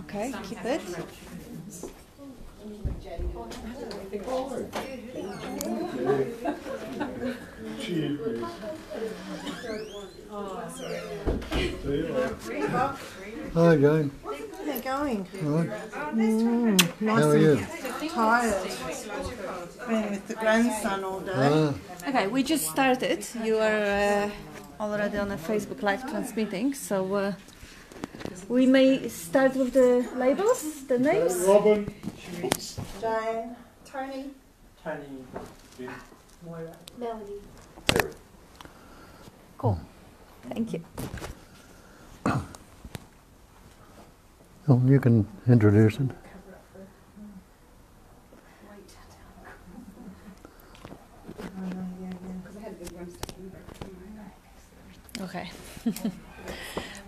Okay, keep it. Hi again. How are you going? Right. Nice. How are you? Tired. Been with the grandson all day. Ah, Okay, we just started. You are already on a Facebook Live transmitting, so we may start with the labels, the names. Robin. Jane, Tony, Moira. Melanie. Cool. Thank you. well, you can introduce it. Okay.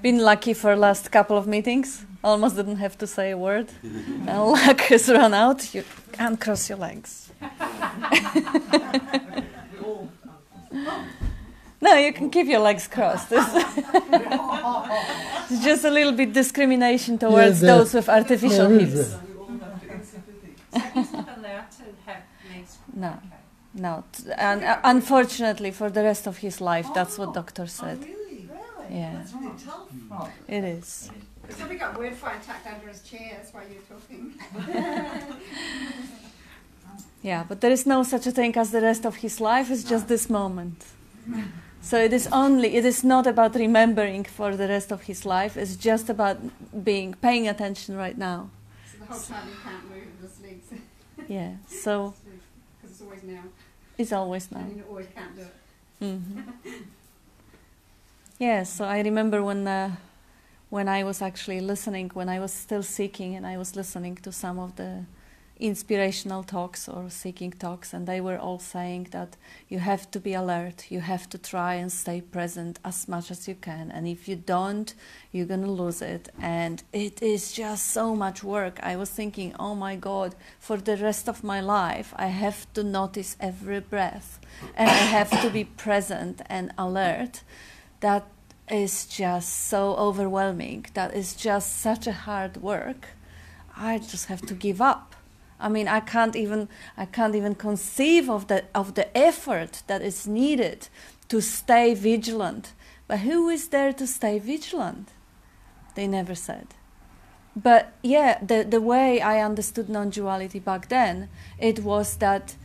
Been lucky for last couple of meetings. Almost didn't have to say a word. And luck has run out. You can't cross your legs. No, you can keep your legs crossed. It's just a little bit discrimination towards those with artificial hips. No, no. And unfortunately, for the rest of his life, that's what doctor said. Oh, really? Yeah. That's really tough. It is. So we got word file tucked under his chairs while you're talking. Yeah, but there is no such a thing as the rest of his life. It's just this moment. So it is not about remembering for the rest of his life. It's just about paying attention right now. So the whole time you can't move his legs. Yeah, so Because it's always now. it's always now. And you always can't do it. Mm-hmm. Yeah, so I remember when I was actually listening, when I was still seeking, and I was listening to some of the inspirational talks or seeking talks, and they were all saying that you have to be alert, you have to try and stay present as much as you can, and if you don't, you're going to lose it, and it is just so much work. I was thinking, oh my God, for the rest of my life I have to notice every breath, and I have to be present and alert. That is just so overwhelming. That is just such a hard work. I just have to give up. I mean, I can't even conceive of the effort that is needed to stay vigilant. But who is there to stay vigilant? They never said. But yeah, the way I understood non-duality back then, it was that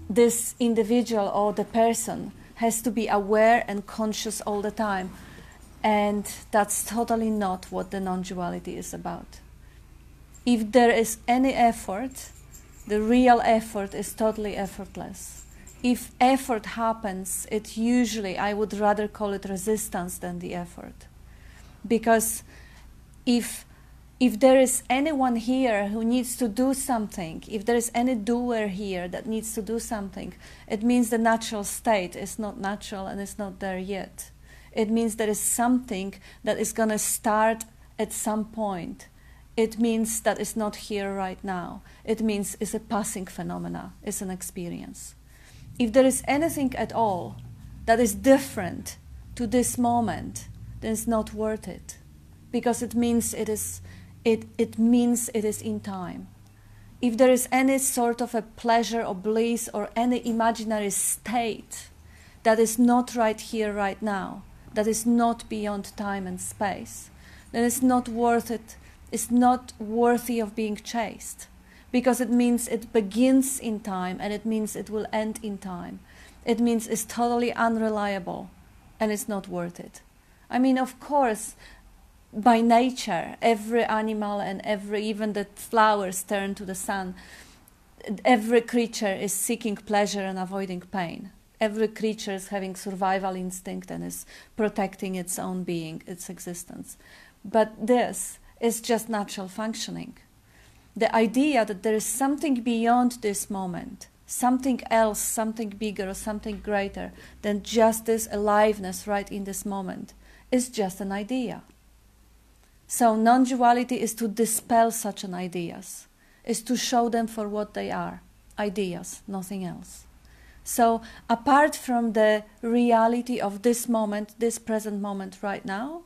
this individual or the person has to be aware and conscious all the time. And that's totally not what the non-duality is about. If there is any effort, the real effort is totally effortless. If effort happens, it usually, I would rather call it resistance than the effort. Because if there is anyone here who needs to do something, if there is any doer here that needs to do something, it means the natural state is not natural and it's not there yet. It means there is something that is going to start at some point. It means that it's not here right now. It means it's a passing phenomena, it's an experience. If there is anything at all that is different to this moment, then it's not worth it. Because it means it is in time. If there is any sort of a pleasure or bliss or any imaginary state that is not right here, right now, that is not beyond time and space, then it's not worth it. It's not worthy of being chased, because it means it begins in time and it means it will end in time. It means it's totally unreliable and it's not worth it. I mean, of course, by nature, every animal and even the flowers turn to the sun. Every creature is seeking pleasure and avoiding pain. Every creature is having survival instinct and is protecting its own being, its existence. But this is just natural functioning. The idea that there is something beyond this moment, something else, something bigger or something greater than just this aliveness right in this moment, is just an idea. So non-duality is to dispel such an ideas, is to show them for what they are, ideas, nothing else. So apart from the reality of this moment, this present moment right now,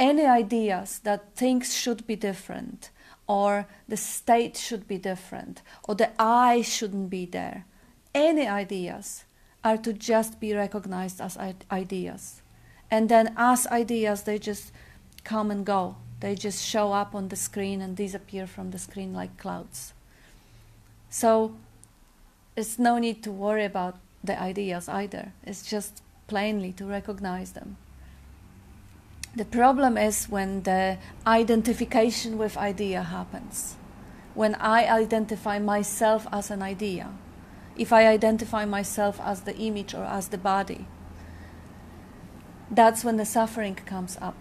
any ideas that things should be different, or the state should be different, or the I shouldn't be there, any ideas are to just be recognized as ideas. And then as ideas, they just come and go. They just show up on the screen and disappear from the screen like clouds. So there's no need to worry about the ideas either. It's just plainly to recognize them. The problem is when the identification with idea happens. When I identify myself as an idea. If I identify myself as the image or as the body, that's when the suffering comes up.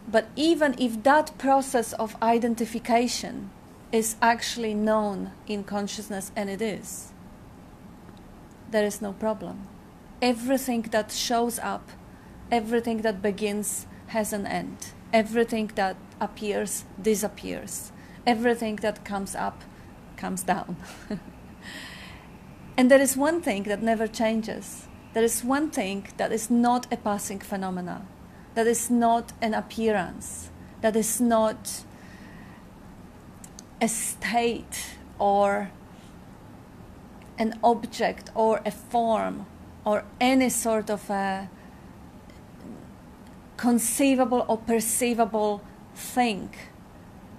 But even if that process of identification is actually known in consciousness, and it is, there is no problem. Everything that shows up, everything that begins has an end. Everything that appears disappears. Everything that comes up comes down. And there is one thing that never changes. There is one thing that is not a passing phenomena, that is not an appearance, that is not a state or an object or a form or any sort of a conceivable or perceivable thing.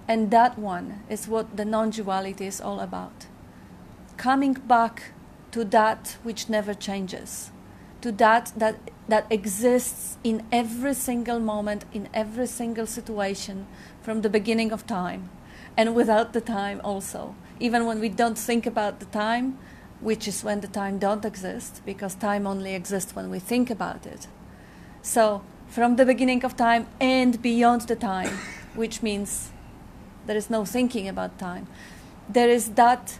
And that one is what the non-duality is all about. Coming back to that which never changes, to that exists in every single moment, in every single situation, from the beginning of time, and without the time also. Even when we don't think about the time, which is when the time don't exist, because time only exists when we think about it. So, from the beginning of time and beyond the time, which means there is no thinking about time, there is that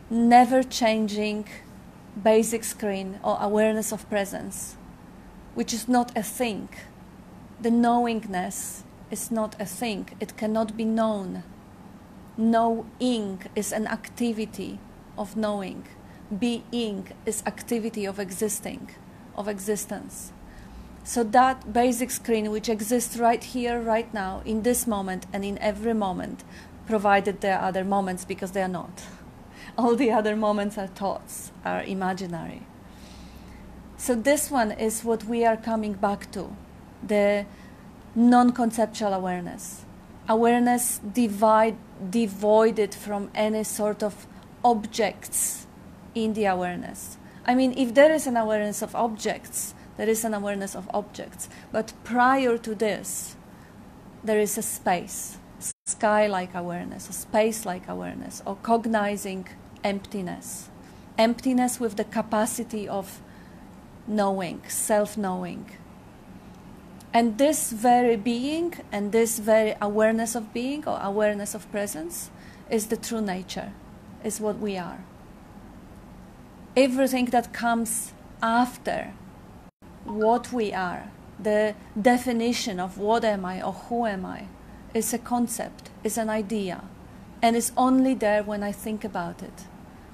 never-changing basic screen or awareness of presence, which is not a thing. The knowingness is not a thing. It cannot be known. Knowing is an activity of knowing. Being is activity of existing, of existence. So that basic screen, which exists right here, right now, in this moment and in every moment, provided there are other moments, because they are not. All the other moments are thoughts, are imaginary. So this one is what we are coming back to, the non-conceptual awareness. Awareness devoided from any sort of objects in the awareness. I mean, if there is an awareness of objects, there is an awareness of objects. But prior to this, there is a space, sky-like awareness, a space-like awareness, or cognizing emptiness. Emptiness with the capacity of knowing, self-knowing. And this very being and this very awareness of being or awareness of presence is the true nature, is what we are. Everything that comes after what we are, the definition of what am I or who am I, is a concept, is an idea, and is only there when I think about it.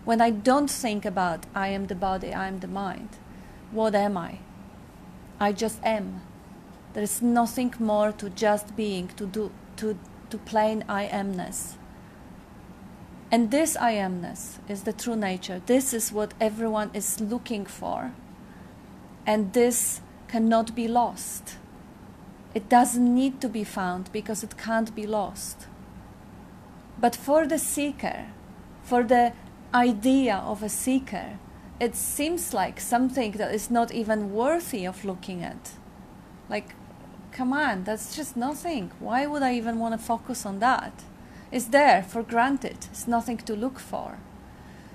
When I don't think about I am the body, I am the mind, what am I? I just am. There is nothing more to just being, to plain I amness. And this I amness is the true nature. This is what everyone is looking for. And this cannot be lost. It doesn't need to be found because it can't be lost. But for the seeker, for the idea of a seeker, it seems like something that is not even worthy of looking at. Like, come on, that's just nothing. Why would I even want to focus on that? It's there for granted. It's nothing to look for.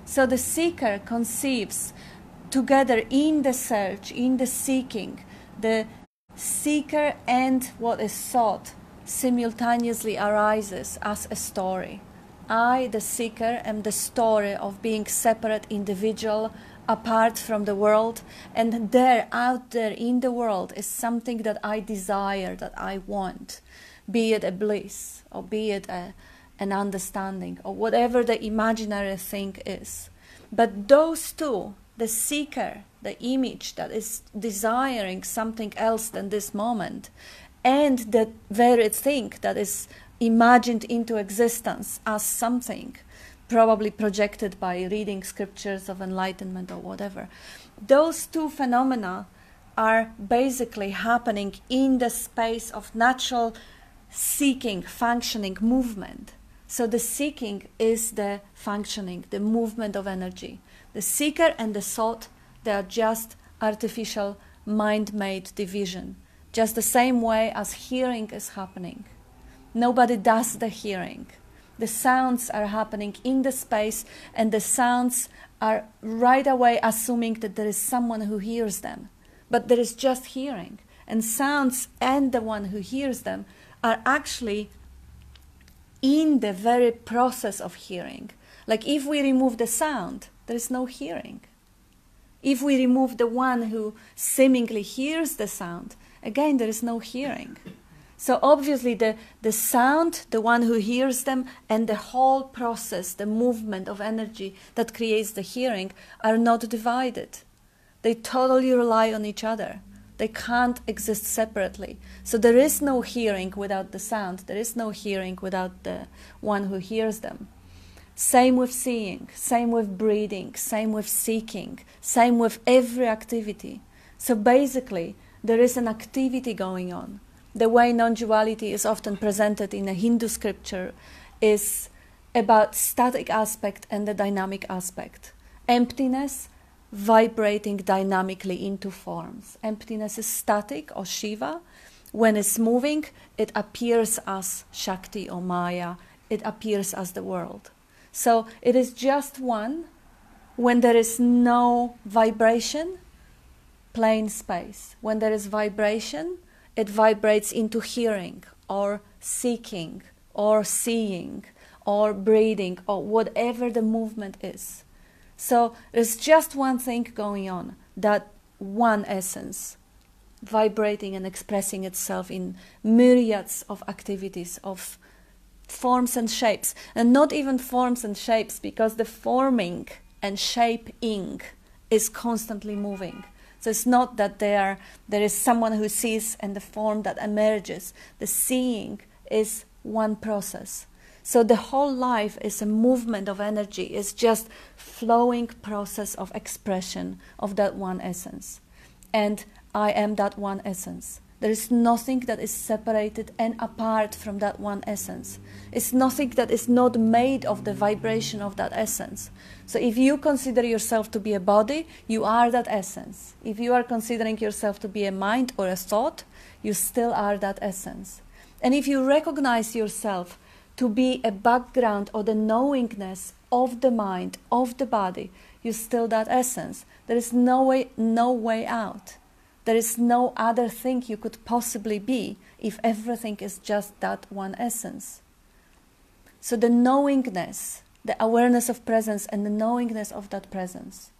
So the seeker conceives together in the search, in the seeking, the seeker and what is sought simultaneously arises as a story. I, the seeker, am the story of being separate individual, apart from the world, and there, out there in the world, is something that I desire, that I want, be it a bliss, or be it an understanding, or whatever the imaginary thing is. But those two, the seeker, the image that is desiring something else than this moment, and the very thing that is imagined into existence as something, probably projected by reading scriptures of enlightenment or whatever. Those two phenomena are basically happening in the space of natural seeking, functioning, movement. So the seeking is the functioning, the movement of energy. The seeker and the sought, they are just artificial mind-made division, just the same way as hearing is happening. Nobody does the hearing. The sounds are happening in the space, and the sounds are right away assuming that there is someone who hears them. But there is just hearing. And sounds and the one who hears them are actually in the very process of hearing. Like if we remove the sound, there is no hearing. If we remove the one who seemingly hears the sound, again, there is no hearing. So obviously the sound, the one who hears them, and the whole process, the movement of energy that creates the hearing are not divided. They totally rely on each other. They can't exist separately. So there is no hearing without the sound. There is no hearing without the one who hears them. Same with seeing, same with breathing, same with seeking, same with every activity. So basically, there is an activity going on. The way non-duality is often presented in a Hindu scripture is about static aspect and the dynamic aspect. Emptiness vibrating dynamically into forms. Emptiness is static or Shiva. When it's moving, it appears as Shakti or Maya. It appears as the world. So it is just one. When there is no vibration, plain space. When there is vibration, it vibrates into hearing or seeking or seeing or breathing or whatever the movement is. So there's just one thing going on, that one essence vibrating and expressing itself in myriads of activities, of forms and shapes. And not even forms and shapes, because the forming and shaping is constantly moving. So it's not that there is someone who sees and the form that emerges. The seeing is one process. So the whole life is a movement of energy. It's just flowing process of expression of that one essence. And I am that one essence. There is nothing that is separated and apart from that one essence. It's nothing that is not made of the vibration of that essence. So if you consider yourself to be a body, you are that essence. If you are considering yourself to be a mind or a thought, you still are that essence. And if you recognize yourself to be a background or the knowingness of the mind, of the body, you're still that essence. There is no way out. There is no other thing you could possibly be if everything is just that one essence. So the knowingness, the awareness of presence and the knowingness of that presence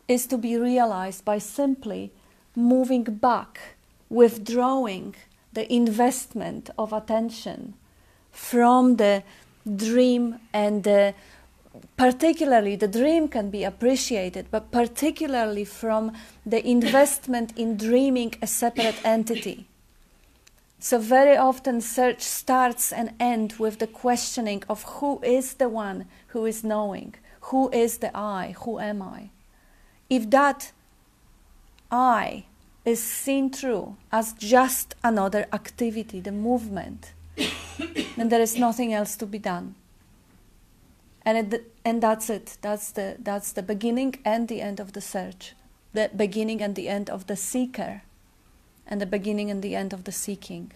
is to be realized by simply moving back, withdrawing the investment of attention from the dream, and particularly the dream can be appreciated, but particularly from the investment in dreaming a separate entity. So very often search starts and ends with the questioning of who is the one who is knowing, who is the I, who am I? If that I is seen through as just another activity, the movement, then there is nothing else to be done. And that's it. That's the beginning and the end of the search. The beginning and the end of the seeker. And the beginning and the end of the seeking.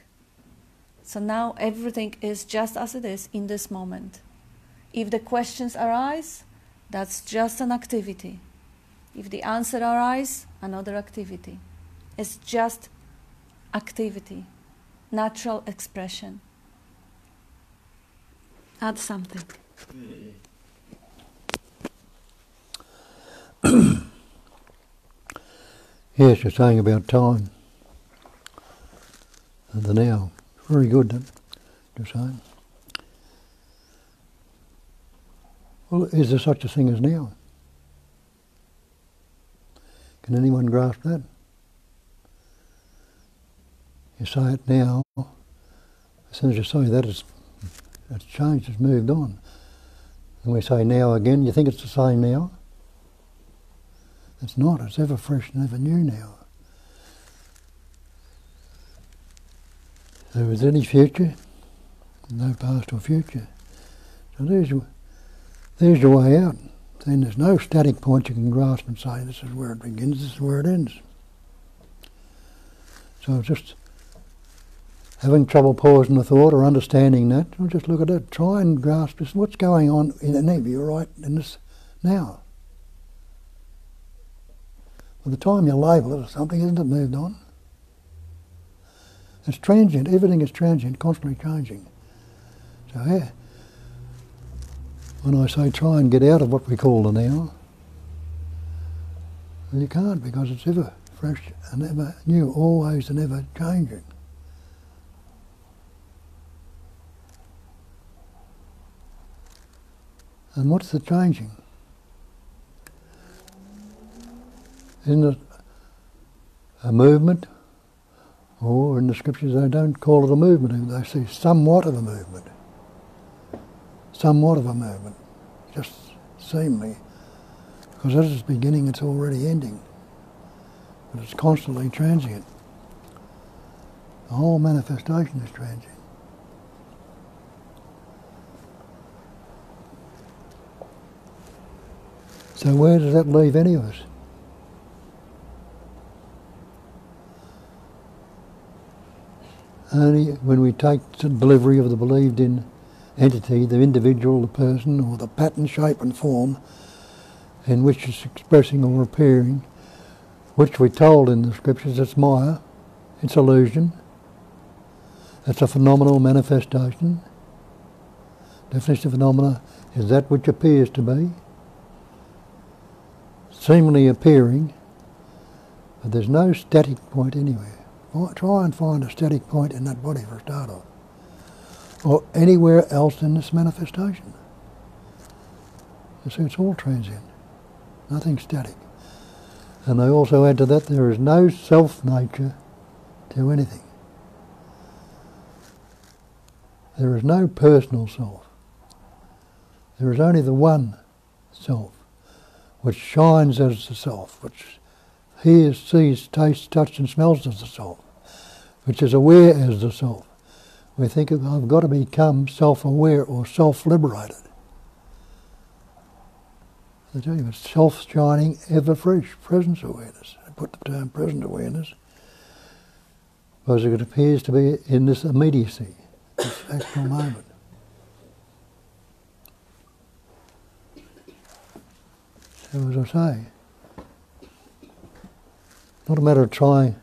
So now everything is just as it is in this moment. If the questions arise, that's just an activity. If the answer arises, another activity. It's just activity, natural expression. Add something. Yes, you're saying about time and the now. Very good, that you're saying. Well, is there such a thing as now? Can anyone grasp that? You say it now, as soon as you say that, it's changed, it's moved on. And we say now again, you think it's the same now? It's not, it's ever fresh and ever new now. There is any future, no past or future. So there's your way out. Then there's no static point you can grasp and say this is where it begins, this is where it ends. So just having trouble pausing the thought or understanding that, we'll just look at it, try and grasp this, what's going on in any of you right in this now. By the time you label it or something, isn't it moved on? It's transient, everything is transient, constantly changing. So yeah, when I say try and get out of what we call the now, well, you can't, because it's ever fresh and ever new, always and ever changing. And what's the changing? Isn't it a movement? Or in the scriptures they don't call it a movement, they say somewhat of a movement. Somewhat of a movement, just seemingly. Because as it's beginning, it's already ending. But it's constantly transient. The whole manifestation is transient. So where does that leave any of us? Only when we take the delivery of the believed in entity, the individual, the person, or the pattern, shape and form in which it's expressing or appearing, which we're told in the scriptures it's Maya, it's illusion, it's a phenomenal manifestation. Definition of phenomena is that which appears to be, seemingly appearing, but there's no static point anywhere. Try and find a static point in that body for a start off, or anywhere else in this manifestation. You see, it's all transient, nothing static. And they also add to that, there is no self-nature to anything. There is no personal self. There is only the one self, which shines as the self, which hears, sees, tastes, touches and smells as the self, which is aware as the self. We think I've got to become self-aware or self-liberated. I tell you, it's self-shining, ever-fresh presence awareness. I put the term present awareness because it appears to be in this immediacy, this actual moment. So as I say, not a matter of trying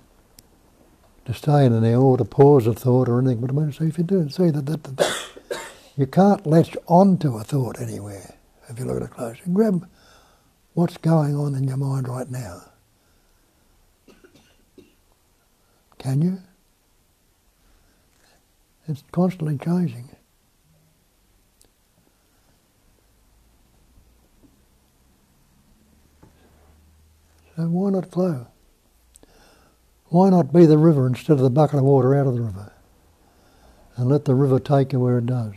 to stay in an hour or to pause a thought or anything, but if you do, see that you can't latch onto a thought anywhere if you look at it closely. Grab what's going on in your mind right now. Can you? It's constantly changing. So why not flow? Why not be the river instead of the bucket of water out of the river? And let the river take you where it does.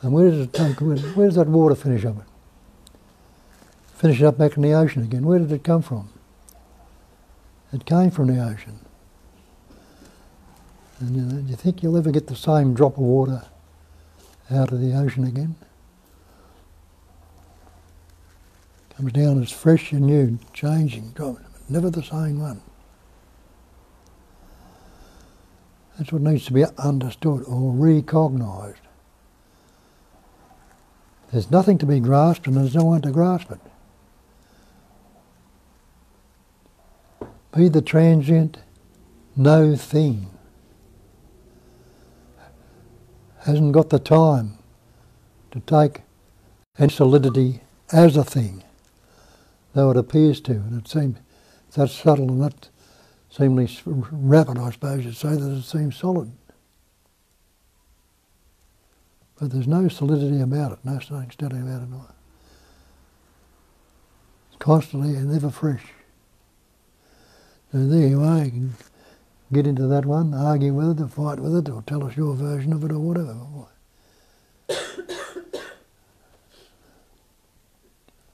And where does it take? Where does that water finish up? Finish it up back in the ocean again. Where did it come from? It came from the ocean. And do you think you'll ever get the same drop of water out of the ocean again? Comes down as fresh and new, changing, never the same one. That's what needs to be understood or recognised. There's nothing to be grasped and there's no one to grasp it. Be the transient, no thing. Hasn't got the time to take any solidity as a thing, though it appears to, and it seems that subtle and that seemingly rapid, I suppose you'd say, that it seems solid. But there's no solidity about it, no something steady about it. It's constantly and ever fresh. So there you are, you can get into that one, argue with it, or fight with it, or tell us your version of it, or whatever.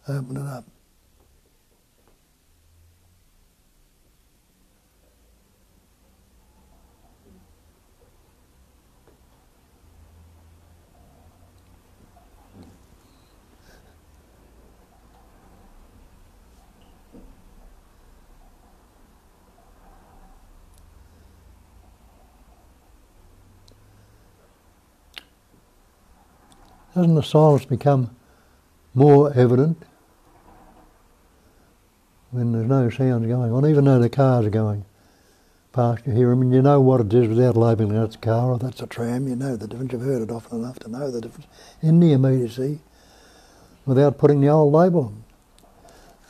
Open it up. Doesn't the silence become more evident when there's no sounds going on, even though the cars are going past, you hear them and you know what it is without labelling that's a car or that's a tram, you know the difference, you've heard it often enough to know the difference in the immediacy without putting the old label on.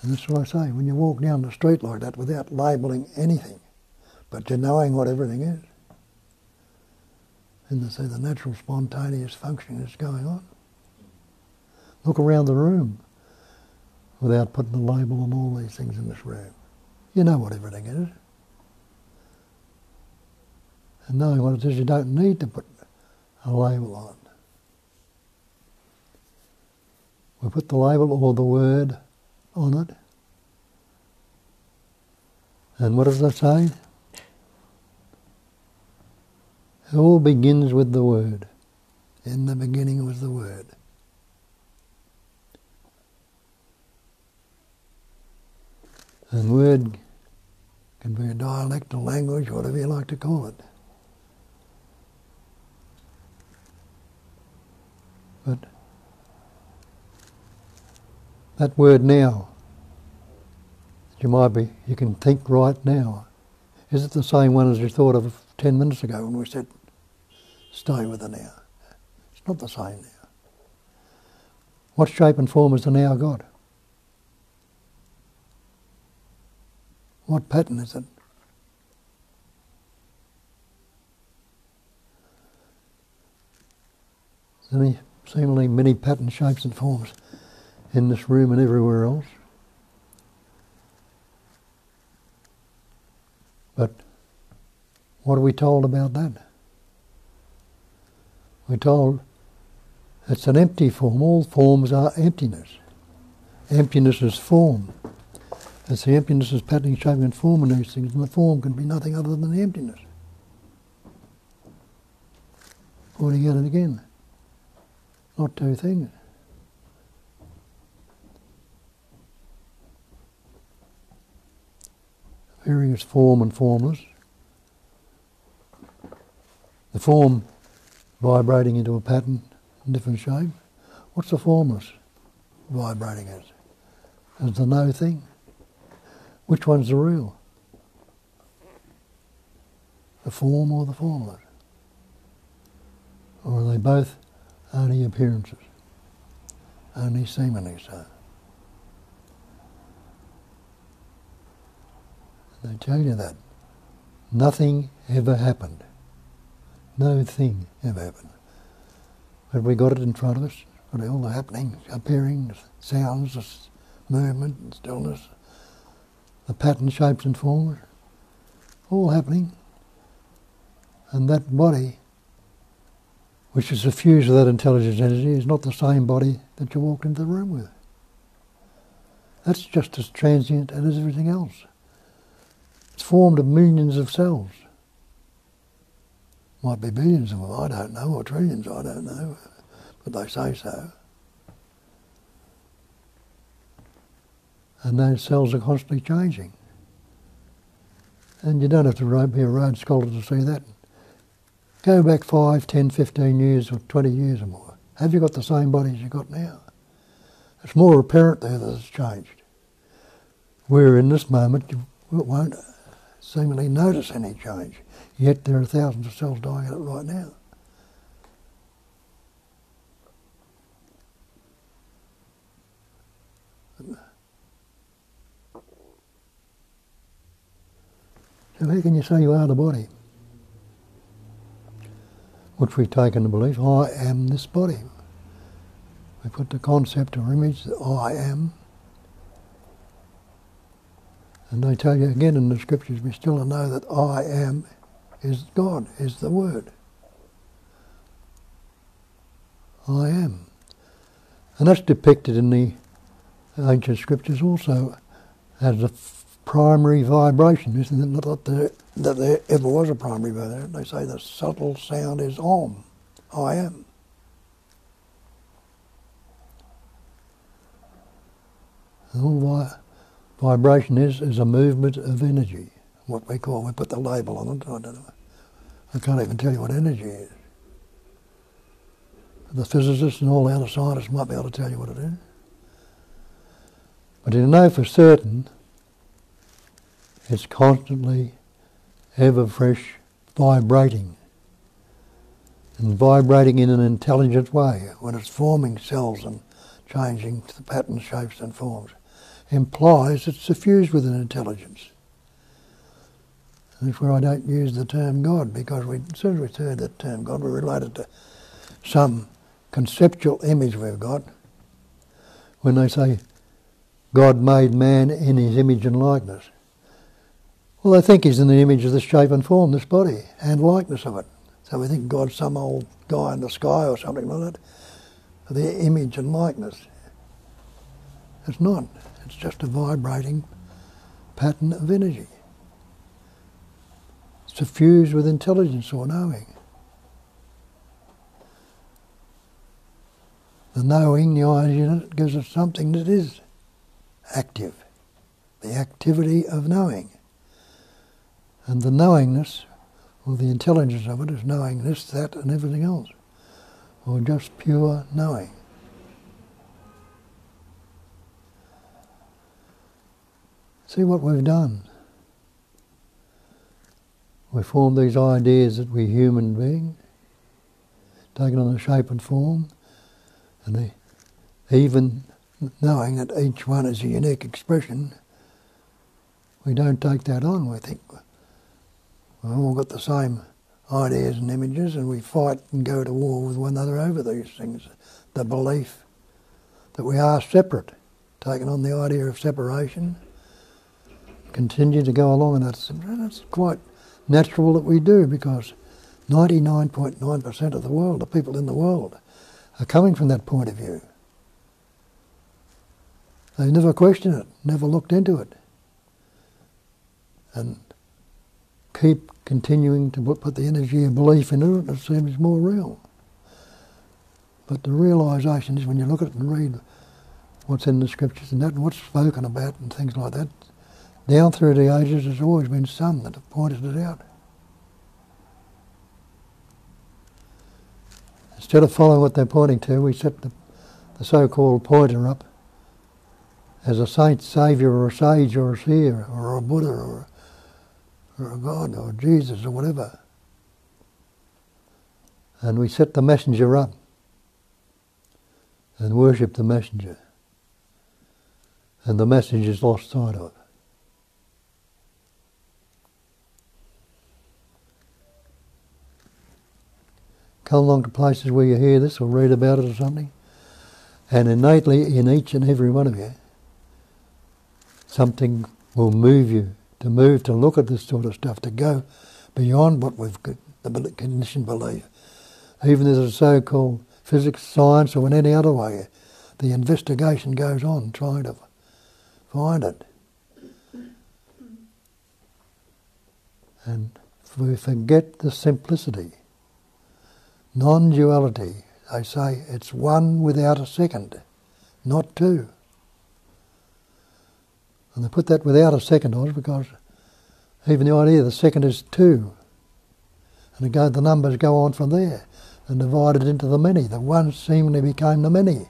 And that's what I say, when you walk down the street like that without labelling anything, but you're knowing what everything is, and they say the natural spontaneous functioning is going on. Look around the room without putting a label on all these things in this room. You know what everything is. And knowing what it is, you don't need to put a label on. We put the label or the word on it. And what does that say? It all begins with the word. In the beginning was the word. And word can be a dialect, a language, whatever you like to call it. But that word now, you can think right now. Is it the same one as you thought of 10 minutes ago when we said, stay with the now? It's not the same now. What shape and form has the now got? What pattern is it? There's seemingly many pattern shapes and forms in this room and everywhere else. But what are we told about that? We're told it's an empty form. All forms are emptiness. Emptiness is form. It's the emptiness is pattern, shaping and form in these things, and the form can be nothing other than the emptiness. Or to get it again. Not two things. Various form and formless. The form vibrating into a pattern in different shape. What's the formless vibrating as? As the no thing? Which one's the real? The form or the formless? Or are they both only appearances? Only seemingly so? They tell you that. Nothing ever happened. No thing ever happened. But we got it in front of us, got all the happenings, appearing, sounds, movement, and stillness, the pattern, shapes and forms, all happening. And that body, which is a fuse of that intelligence energy, is not the same body that you walked into the room with. That's just as transient as everything else. It's formed of millions of cells. Might be billions of them, I don't know, or trillions, I don't know, but they say so. And those cells are constantly changing. And you don't have to be a road scholar to see that. Go back 5, 10, 15 years or 20 years or more. Have you got the same body as you got now? It's more apparent there that it's changed. Where in this moment you won't seemingly notice any change. Yet there are thousands of cells dying in it right now. So how can you say you are the body? Which we've taken to believe, I am this body. We put the concept or image that I am, And they tell you again in the scriptures, we still know that I am is God, is the word. I am. And that's depicted in the ancient scriptures also as the primary vibration, isn't it? Not that there ever was a primary vibration. They say the subtle sound is Om, I am. And all vibration is a movement of energy, what we put the label on it. I don't know. I can't even tell you what energy is. The physicists and all the other scientists might be able to tell you what it is. But you know for certain, it's constantly, ever fresh, vibrating. And vibrating in an intelligent way, when it's forming cells and changing to the patterns, shapes and forms, implies it's suffused with an intelligence. And that's where I don't use the term God, because as soon as we heard that term God, we relate it to some conceptual image we've got. When they say God made man in his image and likeness, well, they think he's in the image of this shape and form, this body, and likeness of it. So we think God's some old guy in the sky or something like that, the image and likeness. It's not. It's just a vibrating pattern of energy, suffused with intelligence or knowing. The knowing, the idea in it, gives us something that is active, the activity of knowing. And the knowingness, or the intelligence of it, is knowing this, that and everything else, or just pure knowing. See what we've done. We formed these ideas that we're human beings, taken on a shape and form, and even knowing that each one is a unique expression, we don't take that on. We think we've all got the same ideas and images, and we fight and go to war with one another over these things. The belief that we are separate, taking on the idea of separation, continue to go along, and that's quite natural that we do, because 99.9% of the world, the people in the world, are coming from that point of view. They never question it, never looked into it, and keep continuing to put the energy of belief into it. It seems more real. But the realisation is, when you look at it and read what's in the scriptures and that, and what's spoken about and things like that, down through the ages there's always been some that have pointed it out. Instead of following what they're pointing to, we set the so-called pointer up as a saint, saviour or a sage or a seer or a Buddha or a God or Jesus or whatever. And we set the messenger up and worship the messenger. And the message is lost sight of. Come along to places where you hear this or read about it or something, and innately in each and every one of you, something will move you to look at this sort of stuff, to go beyond what we've got, the conditioned belief. Even as a so-called physics, science, or in any other way, the investigation goes on trying to find it. And we forget the simplicity. Non-duality, they say it's one without a second, not two. And they put that without a second on it because even the idea of the second is two. And the numbers go on from there and divided into the many. The one seemingly became the many.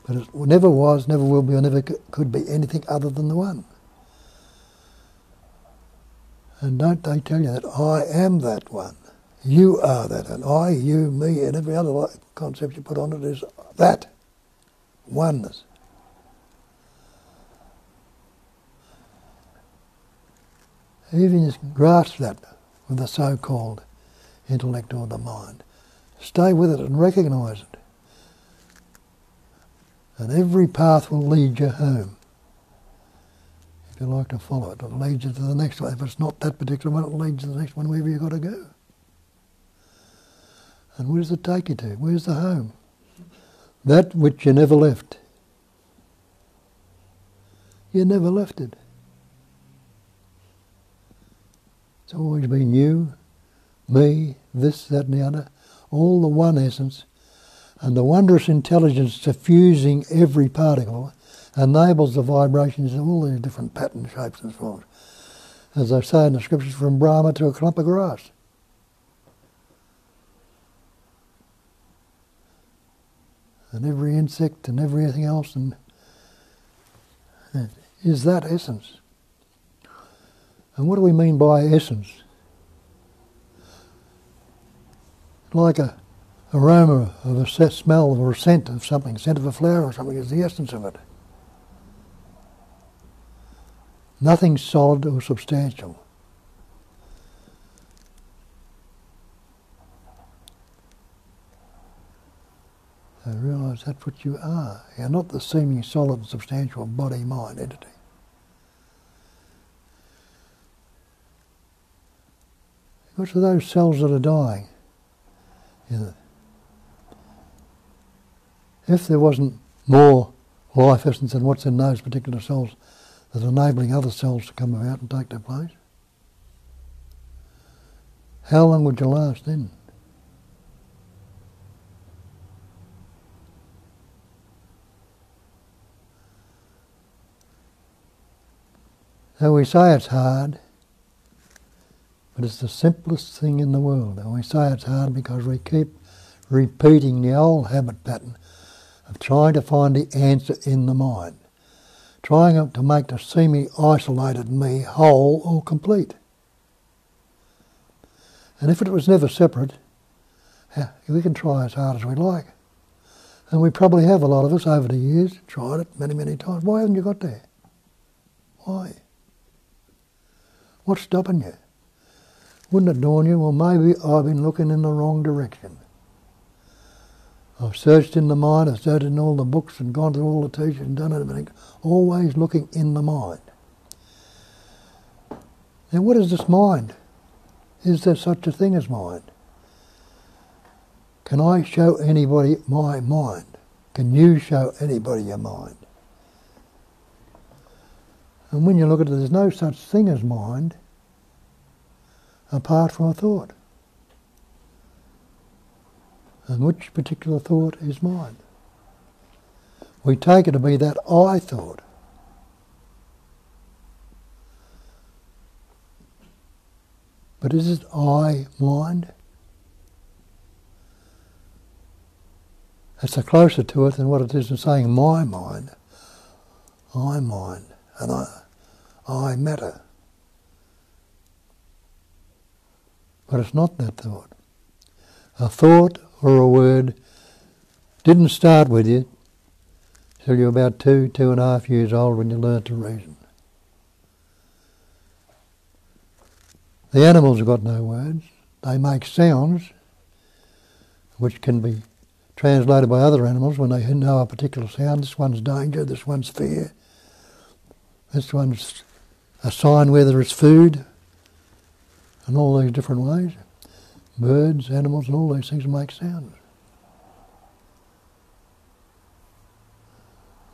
But it never was, never will be, or never could be anything other than the one. And don't they tell you that I am that one? You are that, and I, you, me, and every other concept you put on it is that oneness. Even just grasp that with the so-called intellect or the mind. Stay with it and recognise it. And every path will lead you home. if you like to follow it. It leads you to the next one. If it's not that particular one, it leads you to the next one, wherever you've got to go. And where does it take you to? Where's the home? That which you never left. You never left it. It's always been you, me, this, that and the other, all the one essence, and the wondrous intelligence suffusing every particle enables the vibrations of all these different patterns, shapes and forms. As they say in the scriptures, from Brahma to a clump of grass. And every insect and everything else and is that essence. And what do we mean by essence? Like a aroma of a smell or a scent of something, scent of a flower or something is the essence of it. Nothing solid or substantial. So realise that's what you are. You're not the seeming solid, substantial body, mind entity. Because of those cells that are dying, if there wasn't more life essence than what's in those particular cells that's enabling other cells to come about and take their place, how long would you last then? So we say it's hard, but it's the simplest thing in the world. And we say it's hard because we keep repeating the old habit pattern of trying to find the answer in the mind, trying to make the seemingly isolated me whole or complete. And if it was never separate, we can try as hard as we like. And we probably have, a lot of us over the years, tried it many, many times. Why haven't you got there? Why? What's stopping you? Wouldn't it dawn you, well, maybe I've been looking in the wrong direction. I've searched in the mind, I've searched in all the books and gone through all the teachers and done everything, always looking in the mind. Now what is this mind? Is there such a thing as mind? Can I show anybody my mind? Can you show anybody your mind? And when you look at it, there's no such thing as mind apart from a thought. And which particular thought is mind? We take it to be that I thought. But is it I mind? It's closer to it than what it is in saying my mind. I mind, and I matter. But it's not that thought. A thought or a word didn't start with you till you're about 2.5 years old when you learnt to reason. The animals have got no words. They make sounds which can be translated by other animals when they know a particular sound. This one's danger, this one's fear, this one's a sign where there is food, and all these different ways. Birds, animals, and all these things make sounds.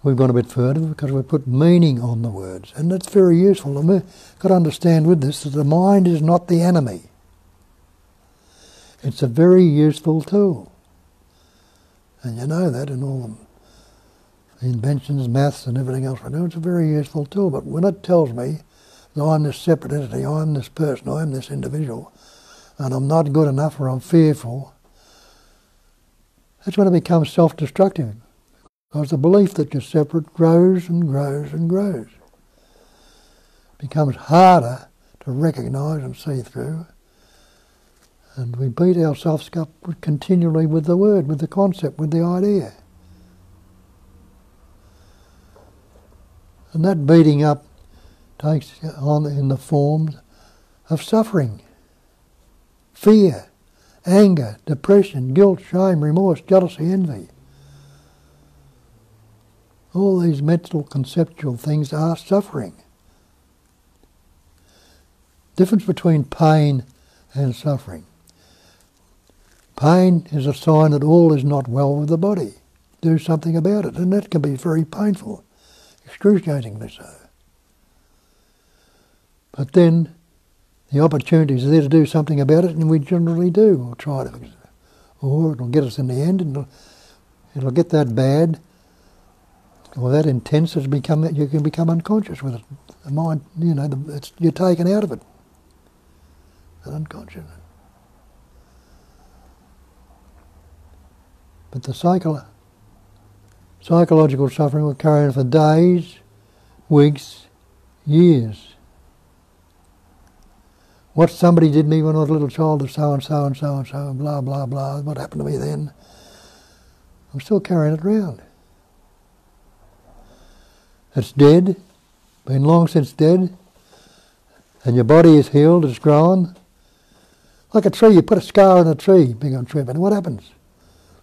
We've gone a bit further because we put meaning on the words, and that's very useful. And we've got to understand with this that the mind is not the enemy. It's a very useful tool. And you know that in all the inventions, maths and everything else we do, it's a very useful tool. But when it tells me that I'm this separate entity, I'm this person, I'm this individual, and I'm not good enough or I'm fearful, that's when it becomes self-destructive. Because the belief that you're separate grows and grows and grows. It becomes harder to recognise and see through. And we beat ourselves up continually with the word, with the concept, with the idea. And that beating up takes on in the forms of suffering, fear, anger, depression, guilt, shame, remorse, jealousy, envy. All these mental, conceptual things are suffering. Difference between pain and suffering. Pain is a sign that all is not well with the body. Do something about it, and that can be very painful, excruciatingly so. But then the opportunity is there to do something about it, and we generally do. We'll try to fix it. Or it'll get us in the end, and it'll get that bad or that intense that you can become unconscious with it. The mind, you're taken out of it. That unconscious. But the psychological suffering will carry on for days, weeks, years. What somebody did to me when I was a little child of so and so and so and so, and blah, blah, blah, what happened to me then, I'm still carrying it around. It's dead, been long since dead, and your body is healed, it's grown. Like a tree, you put a scar on a tree, big on a tree, but what happens?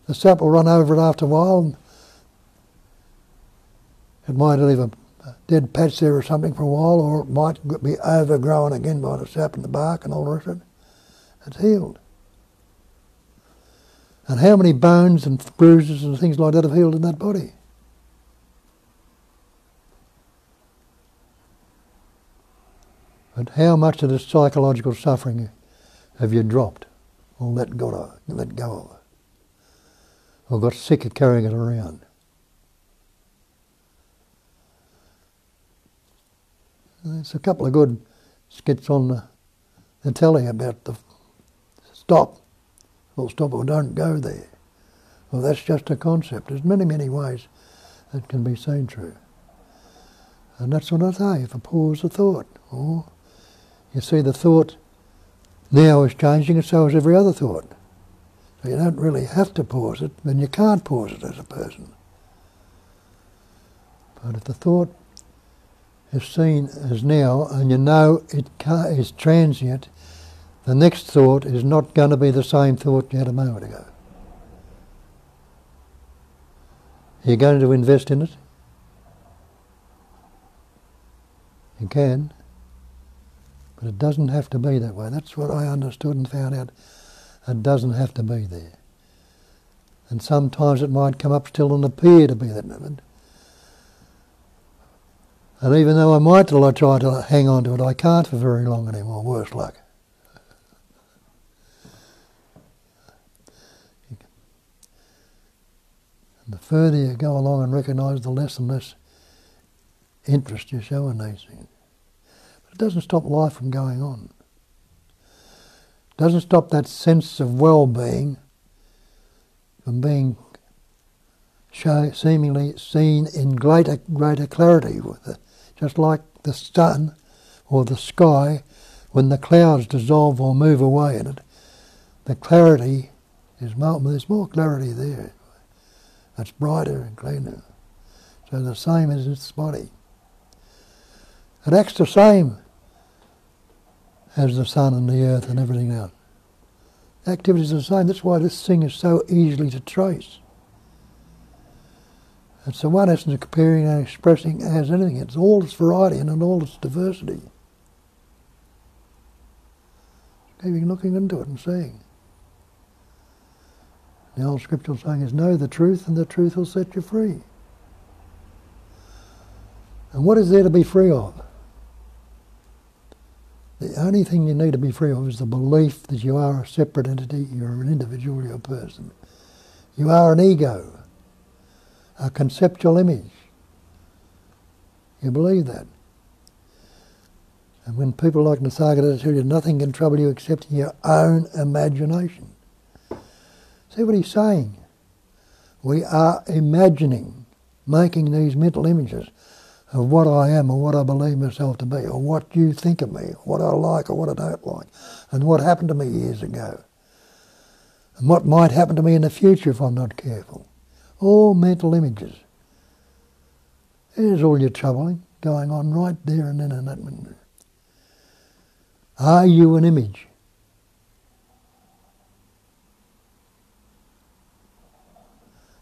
The sap will run over it after a while, and it might leave a dead patch there or something for a while, or it might be overgrown again by the sap and the bark and all the rest of it. It's healed. And how many bones and bruises and things like that have healed in that body? But how much of this psychological suffering have you dropped or let go of? Or got sick of carrying it around? There's a couple of good skits on the telly about the stop, or stop or don't go there. Well, that's just a concept. There's many, many ways that can be seen true. And that's what I say, if a pause a thought, or you see the thought now is changing and so is every other thought. So you don't really have to pause it, and you can't pause it as a person. But if the thought is seen as now, and you know it is transient, the next thought is not going to be the same thought you had a moment ago. You're going to invest in it? You can, but it doesn't have to be that way. That's what I understood and found out. It doesn't have to be there. And sometimes it might come up still and appear to be that moment. And even though I might try to hang on to it, I can't for very long anymore, worse luck. And the further you go along and recognise, the less and less interest you show in these things. But it doesn't stop life from going on. It doesn't stop that sense of well-being from being seemingly seen in greater clarity, just like the sun or the sky, when the clouds dissolve or move away in it, the clarity is more, there's more clarity there. It's brighter and cleaner. So the same as its body. It acts the same as the sun and the earth and everything else. The activities are the same. That's why this thing is so easily to trace. It's the one essence of comparing and expressing as anything. It's all its variety and all its diversity. Keeping looking into it and seeing. The old scriptural saying is, know the truth and the truth will set you free. And what is there to be free of? The only thing you need to be free of is the belief that you are a separate entity, you're an individual, you're a person. You are an ego, a conceptual image. You believe that. And when people like Nisargadatta tell you nothing can trouble you except your own imagination. See what he's saying? We are imagining, making these mental images of what I am or what I believe myself to be, or what you think of me, or what I like or what I don't like, and what happened to me years ago, and what might happen to me in the future if I'm not careful. All mental images. There's all your troubling going on right there and then in that minute. Are you an image?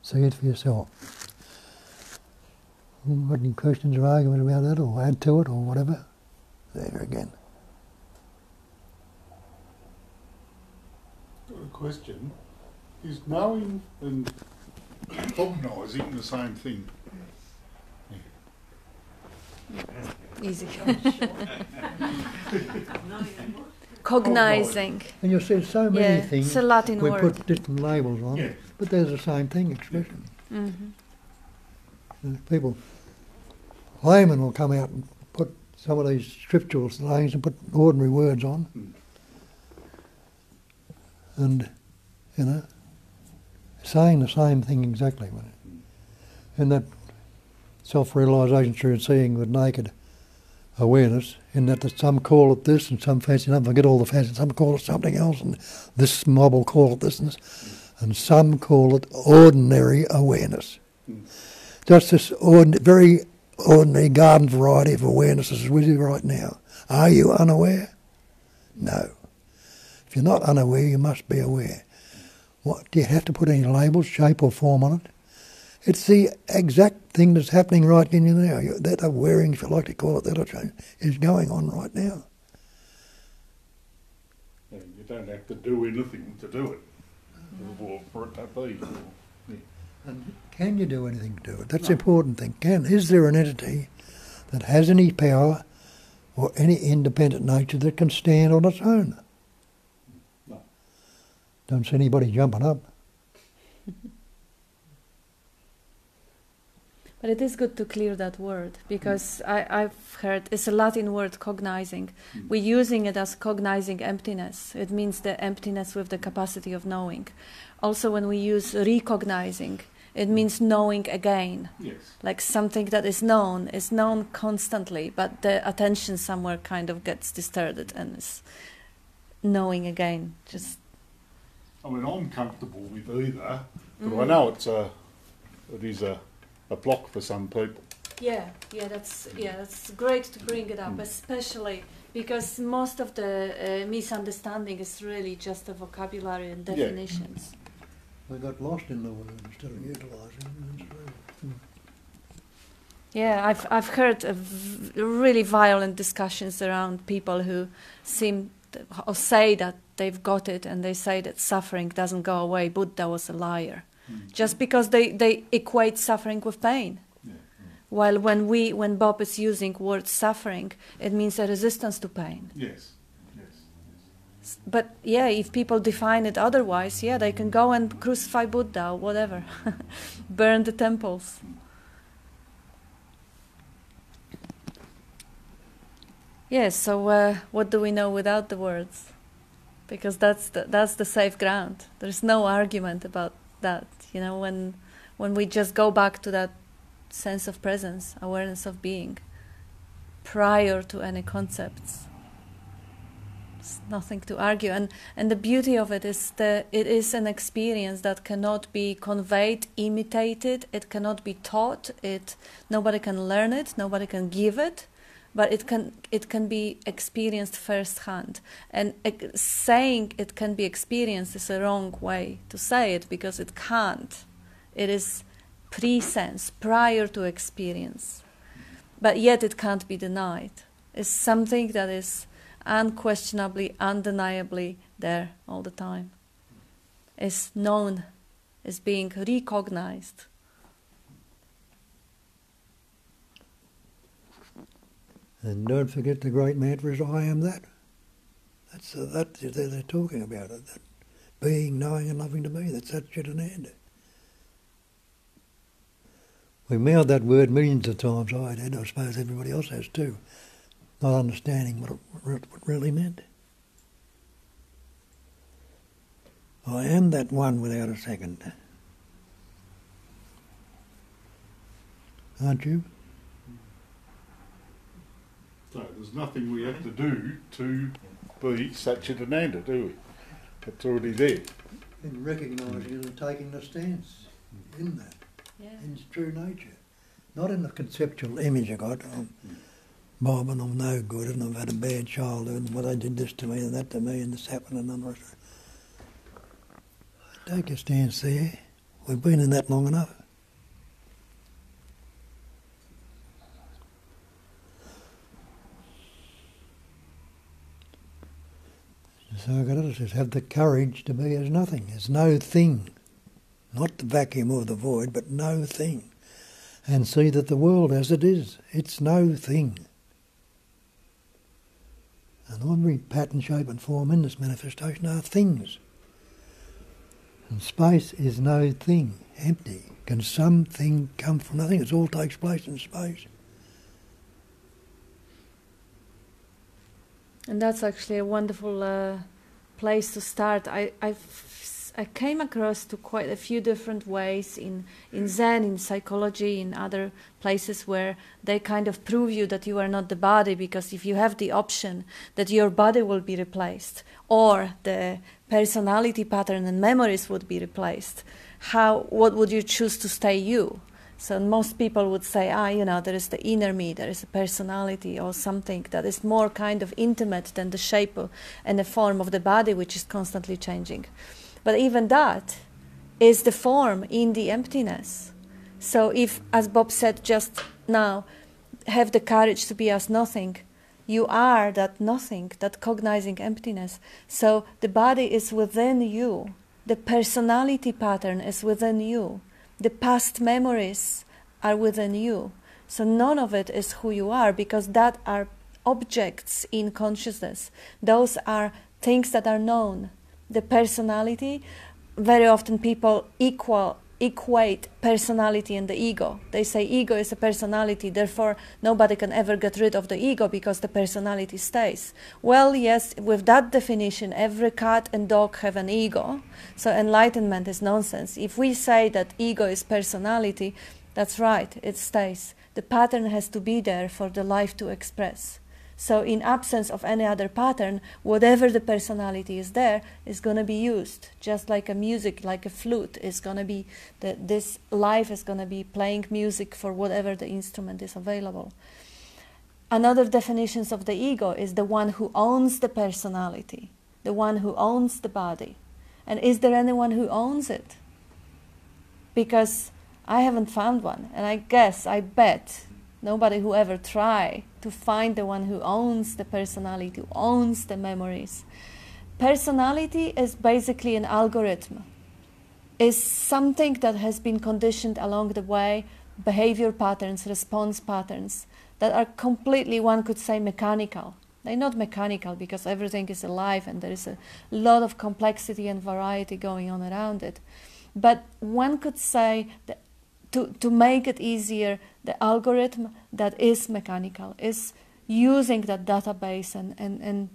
See it for yourself. Got any questions or argument about that, or add to it, or whatever? There again. question. Is knowing and cognising the same thing? Easy. Cognizing. And you'll see so many Yeah, things it's a Latin we word. put different labels on, Yeah. but there's the same thing, expression. People, laymen will come out and put some of these scriptural things and put ordinary words on. And, you know, saying the same thing exactly. And that self-realisation through seeing with naked awareness, in that some call it this and some fancy enough, forget all the fancy, some call it something else, and this mob will call it this and some call it ordinary awareness. Just this very ordinary garden variety of awareness is with you right now. Are you unaware? No. If you're not unaware, you must be aware. What, do you have to put any labels, shape or form on it? It's the exact thing that's happening right in you now. That awareing, if you like to call it that, is going on right now. Yeah, you don't have to do anything to do it, or for it to be. And can you do anything to do it? That's the important thing. Is there an entity that has any power or any independent nature that can stand on its own? No. Don't see anybody jumping up. But it is good to clear that word, because I've heard it's a Latin word, cognizing. We're using it as cognizing emptiness. It means the emptiness with the capacity of knowing. Also, when we use recognizing, it means knowing again. Yes. Like something that is known constantly, but the attention somewhere kind of gets disturbed and is knowing again. Just. I mean, I'm comfortable with either, but I know it is a block for some people. That's great to bring it up, especially because most of the misunderstanding is really just a vocabulary and definitions. We got lost in the word instead of utilising it. Yeah, I've heard really violent discussions around people who seem or say that they've got it, and they say that suffering doesn't go away. Buddha was a liar, just because they equate suffering with pain. While when Bob is using word suffering, it means a resistance to pain. Yes. But yeah, if people define it otherwise, they can go and crucify Buddha or whatever, burn the temples. Yes. So what do we know without the words? Because that's the safe ground. There's no argument about that. You know, when we just go back to that sense of presence, awareness of being, prior to any concepts. There's nothing to argue, and the beauty of it is that it is an experience that cannot be conveyed, imitated. It cannot be taught. Nobody can learn it. Nobody can give it, but it can be experienced firsthand. And saying it can be experienced is a wrong way to say it, because it can't. It is pre-sense, prior to experience, but yet it can't be denied. It's something that is unquestionably, undeniably there all the time. It's known, is being recognized. And don't forget the great mantra is I am that. That's they're talking about it. That being, knowing and loving to be. That's Satchitananda. We mouthed that word millions of times. I did. I suppose everybody else has too. Not understanding what it really meant. I am that one without a second. Aren't you? So there's nothing we have to do to be Satchitananda, do we? It's already there. In recognising it and taking the stance in that, in its true nature. Not in the conceptual image I got. Bob and I'm no good and I've had a bad childhood and well, they did this to me and that to me and this happened and none of it. Take a stance there. We've been in that long enough. So Goddess says, have the courage to be as nothing, as no thing. Not the vacuum or the void, but no thing. And see that the world as it is, it's no thing. And every pattern, shape and form in this manifestation are things. And space is no thing, empty. Can something come from nothing? It all takes place in space. And that's actually a wonderful place to start. I came across to quite a few different ways in Zen, in psychology, in other places where they kind of prove you that you are not the body, because if you have the option that your body will be replaced or the personality pattern and memories would be replaced, what would you choose to stay you? So most people would say, there is the inner me, there is a personality or something that is more kind of intimate than the shape and the form of the body, which is constantly changing. But even that is the form in the emptiness. So if, as Bob said just now, have the courage to be as nothing, you are that nothing, that cognizing emptiness. So the body is within you. The personality pattern is within you. The past memories are within you. So none of it is who you are, because that are objects in consciousness. Those are things that are known. The personality, very often people equate personality and the ego. They say ego is a personality, therefore nobody can ever get rid of the ego because the personality stays. Well, yes, with that definition, every cat and dog have an ego. So enlightenment is nonsense. If we say that ego is personality, that's right, it stays. The pattern has to be there for the life to express. So in absence of any other pattern, whatever the personality is there is going to be used. Just like a music, like a flute, is going to be, this life is going to be playing music for whatever the instrument is available. Another definition of the ego is the one who owns the personality, the one who owns the body. And is there anyone who owns it? Because I haven't found one, and I bet, nobody who ever tried to find the one who owns the personality, who owns the memories. Personality is basically an algorithm. Is something that has been conditioned along the way, behavior patterns, response patterns, that are completely, one could say, mechanical. They're not mechanical because everything is alive and there is a lot of complexity and variety going on around it. But one could say that to make it easier, the algorithm that is mechanical is using that database and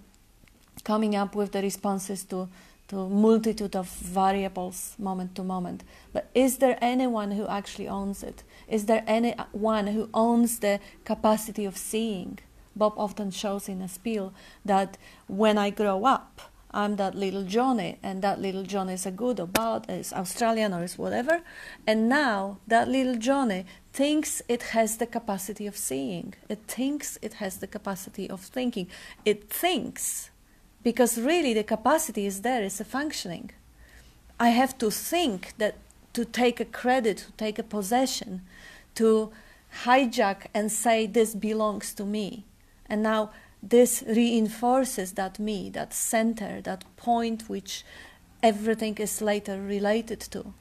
coming up with the responses to multitude of variables moment to moment. But is there anyone who actually owns it? Is there anyone who owns the capacity of seeing? Bob often shows in a spiel that when I grow up, I'm that little Johnny, and that little Johnny is a good or bad, is Australian or is whatever. And now that little Johnny thinks it has the capacity of seeing. It thinks it has the capacity of thinking. It thinks, because really the capacity is there, it's a functioning. I have to think that to take a credit, to take a possession, to hijack and say this belongs to me. And now this reinforces that me, that center, that point which everything is later related to.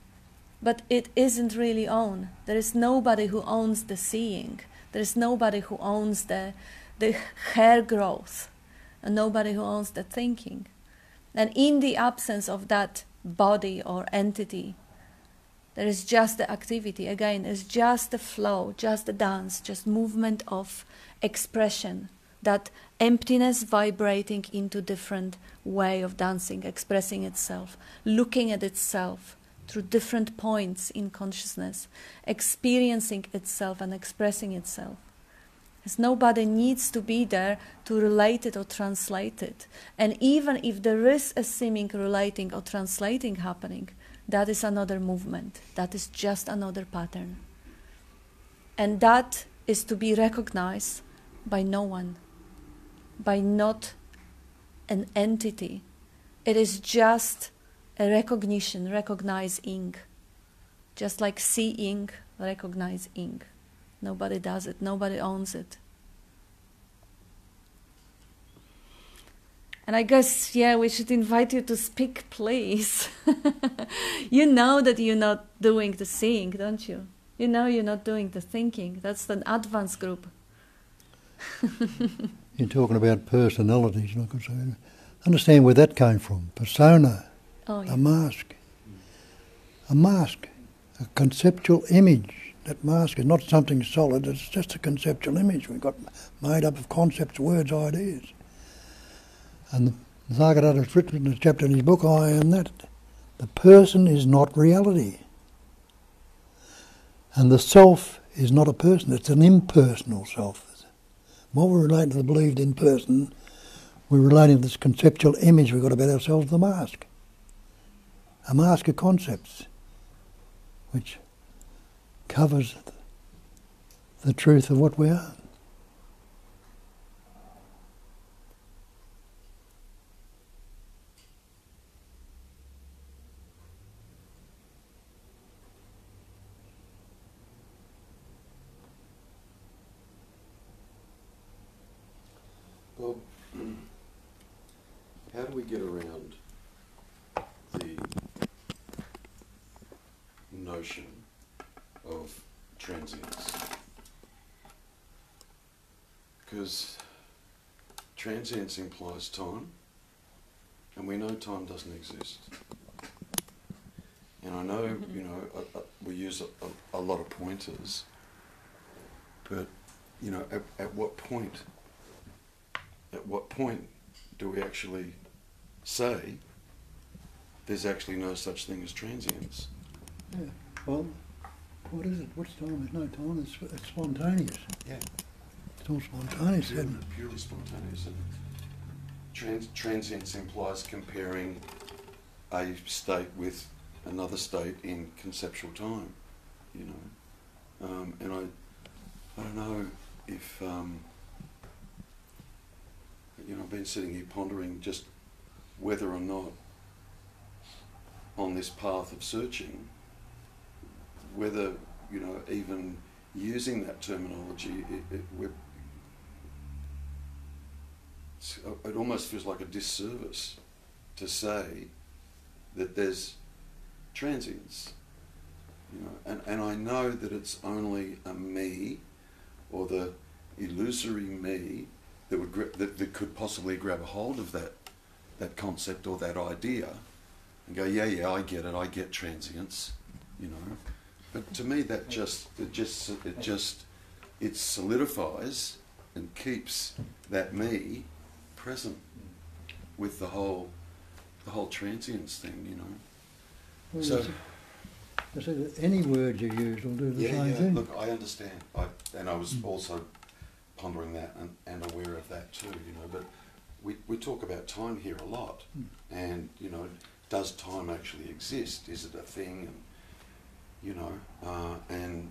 But it isn't really owned. There is nobody who owns the seeing. There is nobody who owns the hair growth. And nobody who owns the thinking. And in the absence of that body or entity, there is just the activity. Again, it's just the flow, just the dance, just movement of expression. That emptiness vibrating into different way of dancing, expressing itself, looking at itself through different points in consciousness, experiencing itself and expressing itself. As nobody needs to be there to relate it or translate it. And even if there is a seeming relating or translating happening, that is another movement. That is just another pattern. And that is to be recognized by no one. By not an entity. It is just a recognition, recognizing. Just like seeing, recognizing. Nobody does it, nobody owns it. And I guess, yeah, we should invite you to speak, please. You know that you're not doing the seeing, don't you? You know you're not doing the thinking. That's the advanced group. You're talking about personalities, like I said. Understand where that came from. Persona, Oh, yeah. a mask, a conceptual image. That mask is not something solid, it's just a conceptual image we've got made up of concepts, words, ideas. And the Thagaratta has written in a chapter in his book, I Am That. The person is not reality. And the self is not a person, it's an impersonal self. What we're relating to the believed in person, we're relating to this conceptual image we've got about ourselves, the mask. A mask of concepts, which covers the truth of what we are. Bob, how do we get around the notion of transience? Because transience implies time, and we know time doesn't exist. And I know, you know, we use a lot of pointers, but, you know, at what point do we actually say there's actually no such thing as transience? Yeah, well, what is it? What's time? There's no time, it's spontaneous. Yeah. It's all spontaneous, Yeah, isn't it? purely spontaneous. And transience implies comparing a state with another state in conceptual time, you know. And I don't know if, you know, I've been sitting here pondering just whether or not on this path of searching, whether, you know, even using that terminology, it almost feels like a disservice to say that there's transience, you know, and I know that it's only a me, or the illusory me, that could possibly grab a hold of that concept or that idea and go, yeah, I get transience, you know. But to me, that it solidifies and keeps that me present with the whole transience thing, you know. Well, So I said that any word you use will do the same thing. Look, I understand. I was also pondering that and aware of that too, you know. But we talk about time here a lot, and, you know, does time actually exist? Is it a thing? And, you know, and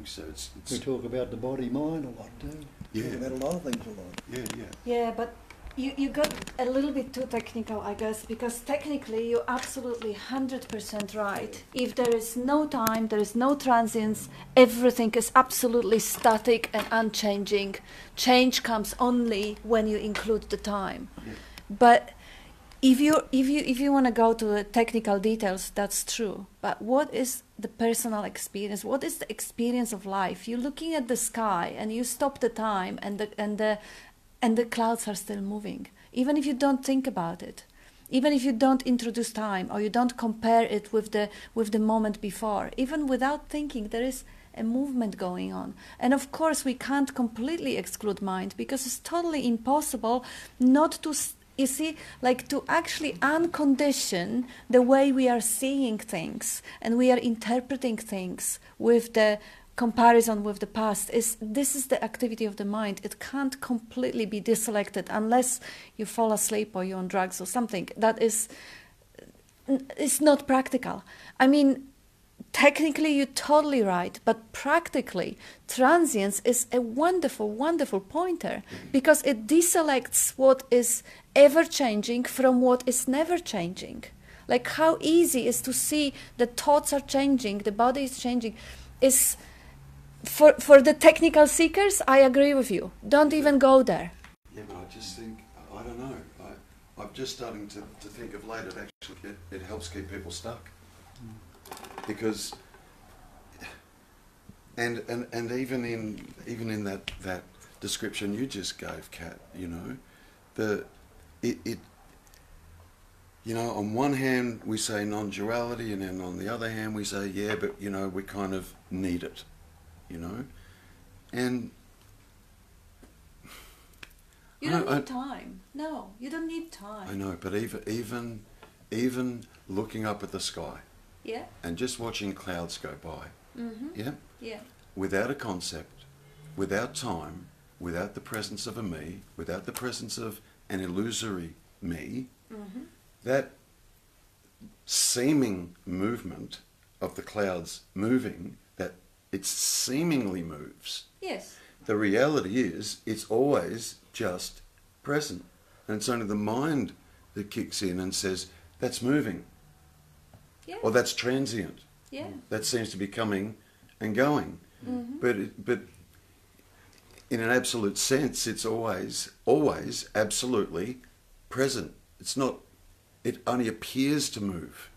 so it's We talk about the body-mind a lot too. Yeah. We talk about a lot of things a lot. yeah. Yeah, but you got a little bit too technical, I guess, because technically you're absolutely 100% right. If there is no time, there is no transience, everything is absolutely static and unchanging. Change comes only when you include the time. Yeah. But if you want to go to the technical details, that's true. But what is the personal experience? What is the experience of life? You're looking at the sky and you stop the time, and the clouds are still moving, even if you don't think about it, even if you don't introduce time or you don't compare it with the moment before. Even without thinking, there is a movement going on. And of course, we can't completely exclude mind, because it's totally impossible not to, you see, like to actually uncondition the way we are seeing things and we are interpreting things with the comparison with the past. This is the activity of the mind. It can't completely be deselected unless you fall asleep or you're on drugs or something. That is, it's not practical. I mean, technically you're totally right, but practically transience is a wonderful, wonderful pointer, because it deselects what is ever changing from what is never changing. Like how easy is to see the thoughts are changing, the body is changing, is for the technical seekers. I agree with you. Don't even go there. Yeah, but I just think, I don't know. I'm just starting to think of late, it helps keep people stuck. Because, and even in that description you just gave, Kat, you know, you know, on one hand we say non-duality, and then on the other hand we say, yeah, but, you know, we kind of need it, you know? And... You don't need time. No, you don't need time. I know, but even looking up at the sky, yeah, and just watching clouds go by, yeah, yeah, without a concept, without time, without the presence of a me, without the presence of an illusory me, that seeming movement of the clouds moving, that it seemingly moves. yes. The reality is, it's always just present. And it's only the mind that kicks in and says, that's moving. Yeah. Or that's transient. Yeah. That seems to be coming and going. But in an absolute sense, it's always absolutely present. It's not, it only appears to move.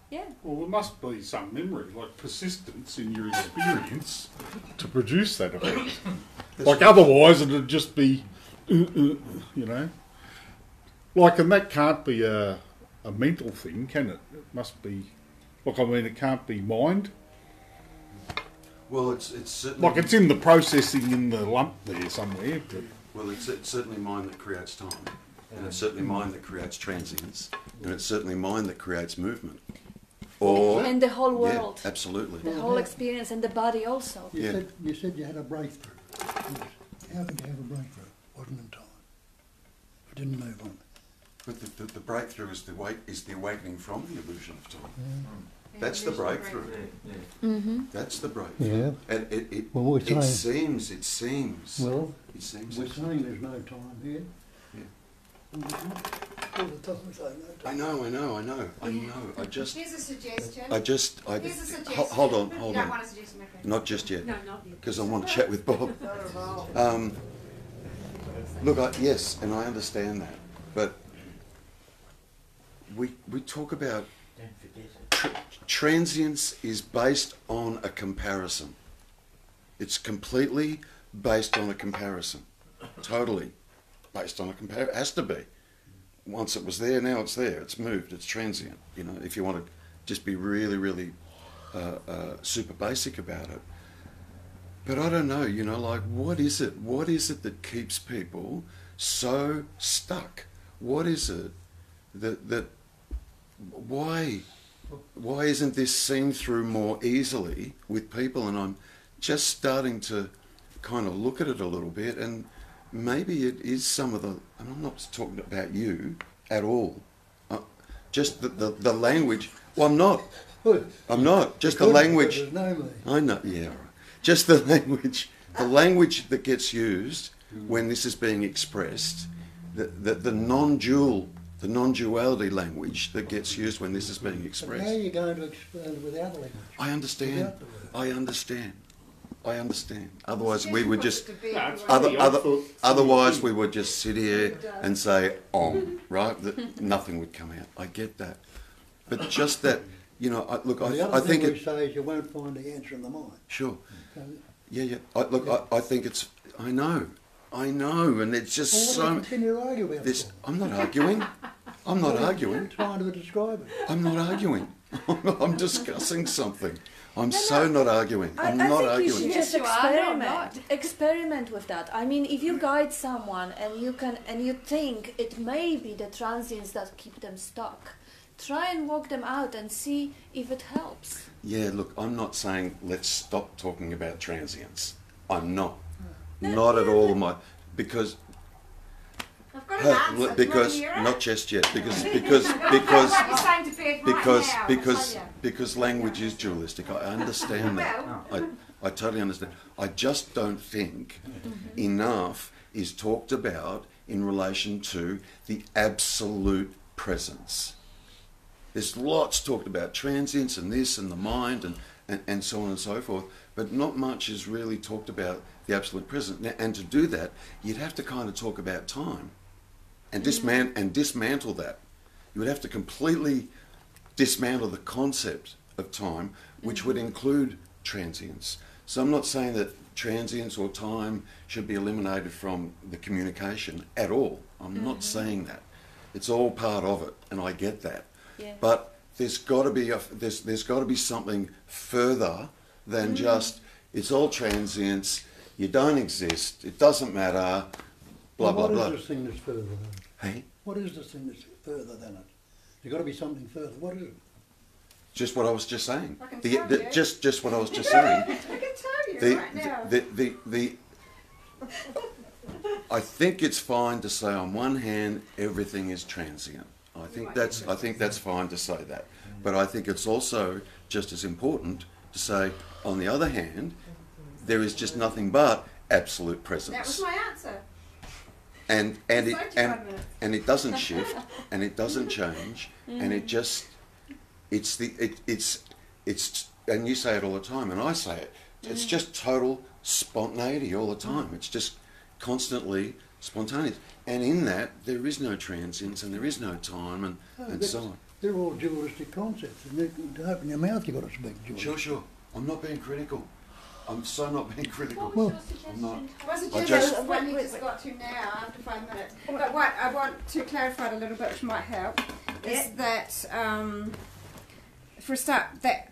Yeah. Well, there must be some memory, like persistence in your experience to produce that effect. Like otherwise it'd just be, you know. Like, and that can't be a mental thing, can it? It must be, like, I mean, it can't be mind. Well, it's certainly... Like, it's in the processing in the lump there somewhere. But Well, it's certainly mind that creates time. And it's certainly mind that creates transience. And it's certainly mind that creates movement. Or... And the whole world. Yeah, absolutely. The whole experience and the body also. You said you had a breakthrough. How could you have a breakthrough? Wasn't in time. It didn't move on. But the breakthrough is the awakening from the illusion of time. That's the breakthrough. That's the breakthrough. Yeah. And it saying, seems. Well, it seems. we're saying there's no time here. Yeah. All the time we say no I time. know. I just. Here's a suggestion. Here's a suggestion. Hold on. You don't want a suggestion, okay? Not just yet. No, not yet. Because I want to chat with Bob. Look, yes, and I understand that, but we talk about transience is based on a comparison. It's completely based on a comparison. Totally based on a comparison. It has to be. Once it was there, now it's there. It's moved. It's transient. You know, if you want to just be really, really super basic about it. But I don't know, you know, like, what is it? What is it that keeps people so stuck? What is it that why isn't this seen through more easily with people? And I'm just starting to kind of look at it a little bit, and maybe it is some of the, and I'm not talking about you at all, just the language. Well, I'm not, just the language. There's no me. I know, yeah, right. Just the language that gets used when this is being expressed, the non-duality language that gets used when this is being But expressed. how are you going to explain it without language? I understand. Without the word? I understand. Otherwise, we would just. That's funny, I thought Otherwise, we would just sit here and say right? That nothing would come out. I get that, but just that, you know. The other I think thing we it. say is you won't find the answer in the mind. Sure. So, Yeah. I think it's. I know, and it's just well, so. continue to argue about This. it. I'm not arguing. I'm not arguing. Trying to describe it. I'm not arguing. I'm discussing something. I'm so not arguing. I'm not I think arguing. you should just Yes, you are. No, I'm experiment. not. Experiment with that. I mean, if you guide someone and you think it may be the transients that keep them stuck, try and walk them out and see if it helps. Yeah, look, I'm not saying let's stop talking about transience. I'm not. Not at all. Because I've got an answer. Do you want to hear it? not just yet. Because I'll be saying to bed right now, because language is dualistic. I understand that. I totally understand. I just don't think enough is talked about in relation to the absolute presence. There's lots talked about transience and this and the mind and so on and so forth, but not much is really talked about the absolute present. Now, and to do that, you'd have to kind of talk about time. and dismantle that. You would have to completely dismantle the concept of time, which would include transience. So I'm not saying that transience or time should be eliminated from the communication at all. I'm not saying that. It's all part of it, and I get that. Yeah. But there's got to be there's got to be something further than just it's all transience. You don't exist. It doesn't matter. Blah blah blah. What is this thing that's further than it? Hey, What is this thing that's further than it? There's got to be something further. What is it? just what I was just saying. I can tell you. Just what I was just saying. I can tell you right now. I think it's fine to say on one hand everything is transient. I think that's fine to say that. But I think it's also just as important to say on the other hand there is just nothing but absolute presence. That was my answer. And It's like 5 minutes. it doesn't shift and it doesn't change and it just it's and you say it all the time and I say it. It's just total spontaneity all the time. It's just constantly spontaneous. And in that there is no transience and there is no time and so on. They're all dualistic concepts. And to open your mouth, you've got to speak dualistic. Sure. I'm not being critical. I'm so not being critical. What was your I'm not. suggestion? Wasn't I you just- the one you just got to now after 5 minutes? But what I want to clarify it a little bit, which might help, is that for a start, that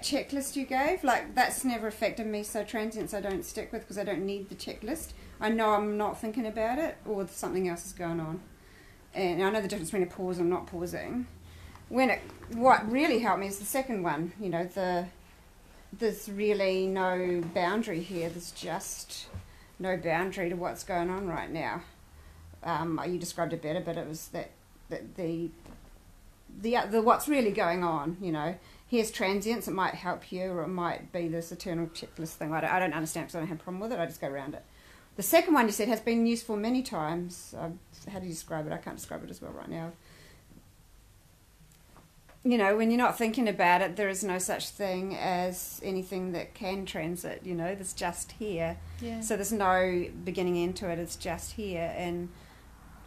checklist you gave, like that's never affected me. So transience I don't stick with because I don't need the checklist. I know I'm not thinking about it or something else is going on, and I know the difference between a pause and not pausing. What really helped me is the second one. You know, there's really no boundary here. There's just no boundary to what's going on right now. You described it better, but it was that the what's really going on. You know, here's transience. It might help you, or it might be this eternal checklist thing. I don't understand because I don't have a problem with it. I just go around it. The second one you said has been useful many times. How do you describe it? I can't describe it as well right now. You know, when you're not thinking about it, there is no such thing as anything that can transit, you know, there's just here. Yeah. So there's no beginning end to it, it's just here, and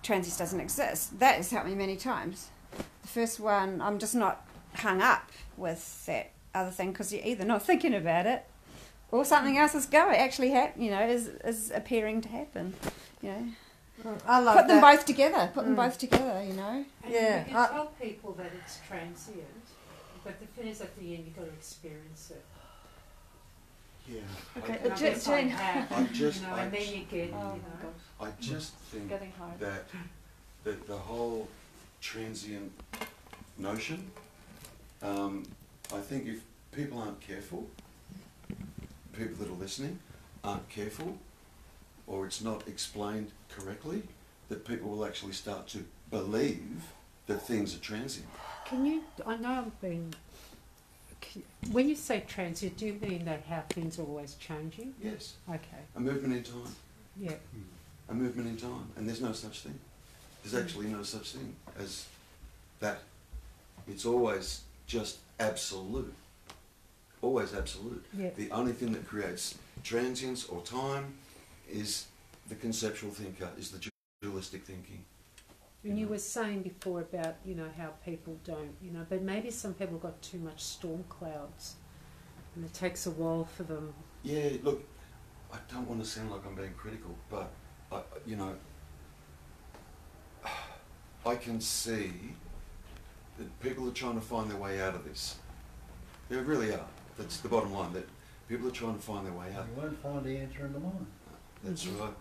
transience doesn't exist. That has helped me many times. The first one, I'm just not hung up with that other thing because you're either not thinking about it or something else is is appearing to happen, you know. I love Put them that. both together, you know. And Yeah, you can tell people that it's transient, but the thing is at the end you've got to experience it. Yeah. Okay, And I guess I Jane. have, I just- you know, and then you get, Oh my you know. gosh, I just think getting hard. that the whole transient notion, I think if people aren't careful, people that are listening aren't careful, or it's not explained correctly, that people will actually start to believe that things are transient. Can you, I know I've been, when you say transient, do you mean that how things are always changing? Yes, Okay, a movement in time, yeah. a movement in time, and there's no such thing. There's actually no such thing as that. It's always just absolute. Always absolute. Yeah. The only thing that creates transience or time is the conceptual thinker, is the dualistic thinking. And you were saying before about, you know, how people don't, you know, but maybe some people got too much storm clouds and it takes a while for them. Yeah, look, I don't want to sound like I'm being critical, but, you know, I can see that people are trying to find their way out of this. They really are. That's the bottom line, that people are trying to find their way out. You won't find the answer in the mind. That's right.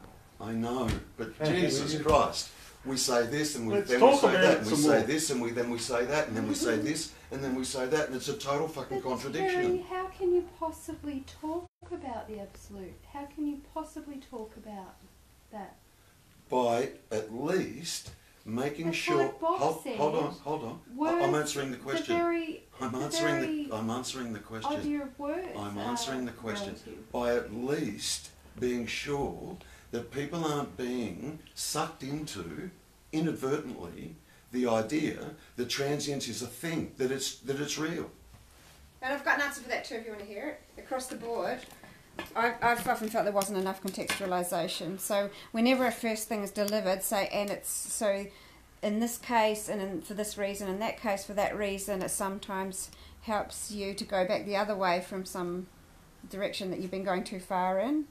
I know, but Jesus Christ, we say this and Let's then we talk say about that, it and we some say more. this and then we say that, and then we say this and then we say that, and it's a total fucking But contradiction. Terry, how can you possibly talk about the absolute? How can you possibly talk about that? By at least making That's sure. like Bob Hold said, on. I'm Words, answering the question. I'm answering the question. Of your words. I'm answering the question. relative. By at least being sure that people aren't being sucked into, inadvertently, the idea that transience is a thing, that it's real. And I've got an answer for that too if you want to hear it. Across the board, I've often felt there wasn't enough contextualisation. So whenever a first thing is delivered, so in this case and for this reason, in that case for that reason, it sometimes helps you to go back the other way from some direction that you've been going too far in.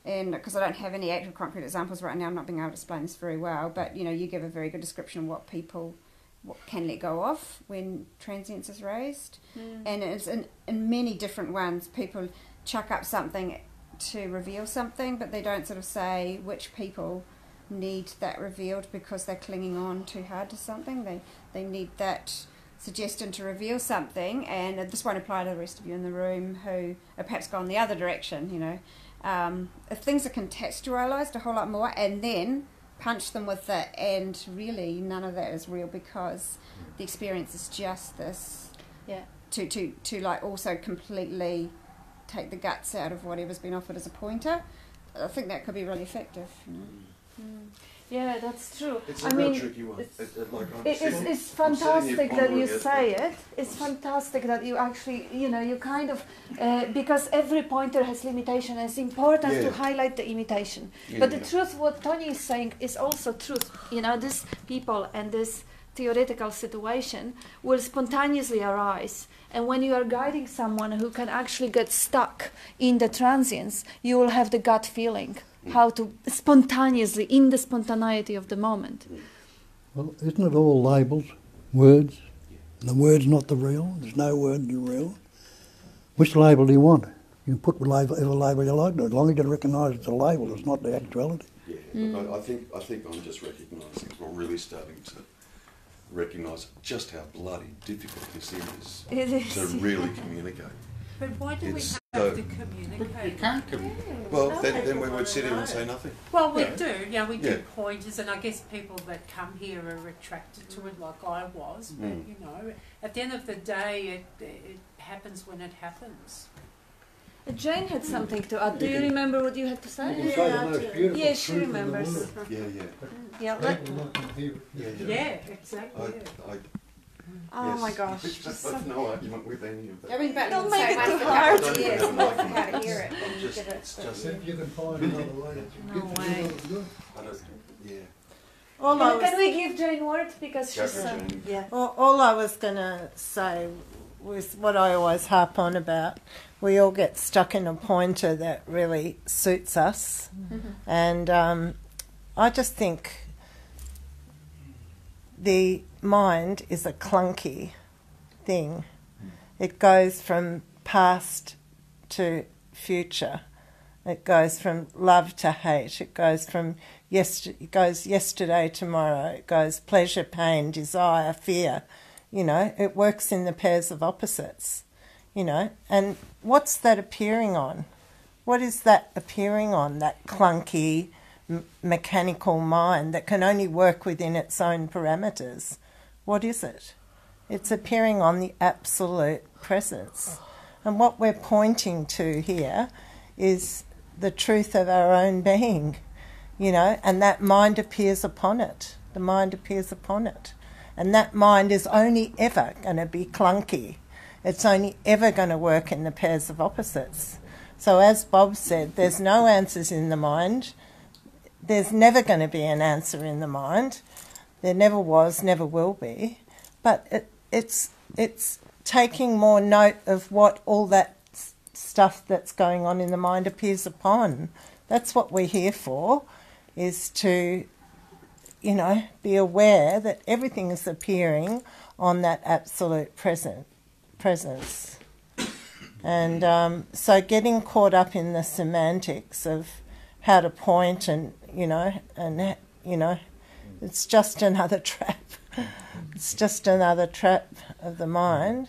And because I don't have any actual concrete examples right now, I'm not being able to explain this very well, but you give a very good description of what people can let go of when transience is raised. And it's in many different ones. People chuck up something to reveal something, but they don't sort of say which people need that revealed because they're clinging on too hard to something. They need that suggestion to reveal something, and this won't apply to the rest of you in the room who are perhaps gone the other direction. If things are contextualised a whole lot more and then punch them with it, and really none of that is real because the experience is just this to like also completely take the guts out of whatever's been offered as a pointer. I think that could be really effective. Yeah, that's true. It's a real tricky one. It's fantastic that you say it. It's fantastic that you actually, you kind of, because every pointer has limitation, and it's important to highlight the limitation. But the truth, what Tony is saying, is also truth. These people and this theoretical situation will spontaneously arise. And when you are guiding someone who can actually get stuck in the transience, you will have the gut feeling how to spontaneously, in the spontaneity of the moment. Well, isn't it all labels, words? And the word's not the real. There's no word the real. Which label do you want? You can put whatever label you like, as long as you recognise it's a label, it's not the actuality. Yeah, I think I'm just recognising, we're really starting to recognise just how bloody difficult this is to really communicate. But why do we have to communicate? You can't communicate. Well, then we would sit here and say nothing. Well, we do. Yeah, we do pointers, and I guess people that come here are attracted to it, like I was. But at the end of the day, it happens when it happens. Jane had something to add. Do you remember what you had to say? Yeah, she remembers. Yeah, exactly. Oh my gosh. I have no argument with any of that. I mean, but Don't make it too hard. hard. Years, not for how to hear it. And Just- give it it's just- If you can find another way. No way. I don't, Can we give Jane word? Because Go she's... for it, Jane. yeah. All I was going to say was what I always harp on about. We all get stuck in a pointer that really suits us. And I just think the mind is a clunky thing. It goes from past to future. It goes from love to hate. It goes from yesterday, tomorrow. It goes pleasure, pain, desire, fear. It works in the pairs of opposites. And what's that appearing on? What is that appearing on? That clunky, mechanical mind that can only work within its own parameters. What is it? It's appearing on the absolute presence. And what we're pointing to here is the truth of our own being, and that mind appears upon it. The mind appears upon it. And that mind is only ever going to be clunky. It's only ever going to work in the pairs of opposites. So as Bob said, there's no answers in the mind. There's never going to be an answer in the mind. There never was, never will be. But it's taking more note of what all that stuff that's going on in the mind appears upon. That's what we're here for, is to, be aware that everything is appearing on that absolute presence. And so getting caught up in the semantics of how to point and it's just another trap. It's just another trap of the mind,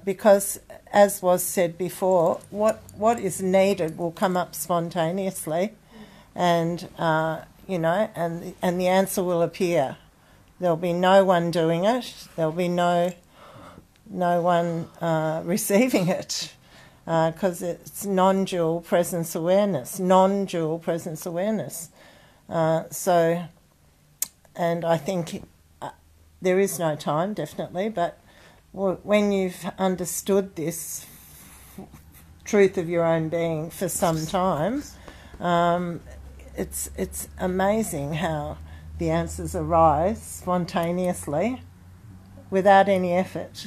because, as was said before, what is needed will come up spontaneously, and and the answer will appear. There'll be no one doing it. There'll be no one receiving it, because it's non-dual presence awareness. Non-dual presence awareness. And I think there is no time, definitely, but when you've understood this truth of your own being for some time, it's amazing how the answers arise spontaneously without any effort.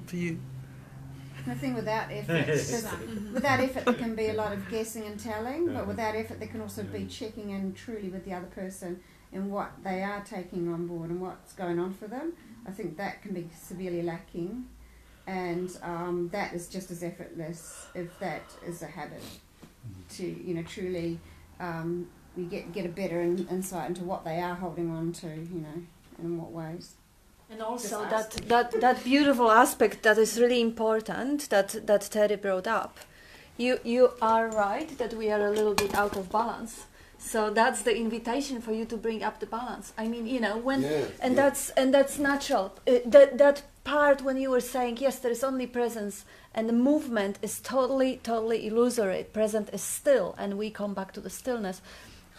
For you. The thing without effort, without effort there can be a lot of guessing and telling, but without effort there can also be checking in truly with the other person and what they are taking on board and what's going on for them. I think that can be severely lacking, and that is just as effortless if that is a habit. To truly, you get a better insight into what they are holding on to, and in what ways. And also that beautiful aspect that is really important that Terry brought up. You are right that we are a little bit out of balance. So that's the invitation for you to bring up the balance. I mean, that's natural. That part when you were saying yes, there is only presence, and the movement is totally illusory. Present is still, and we come back to the stillness.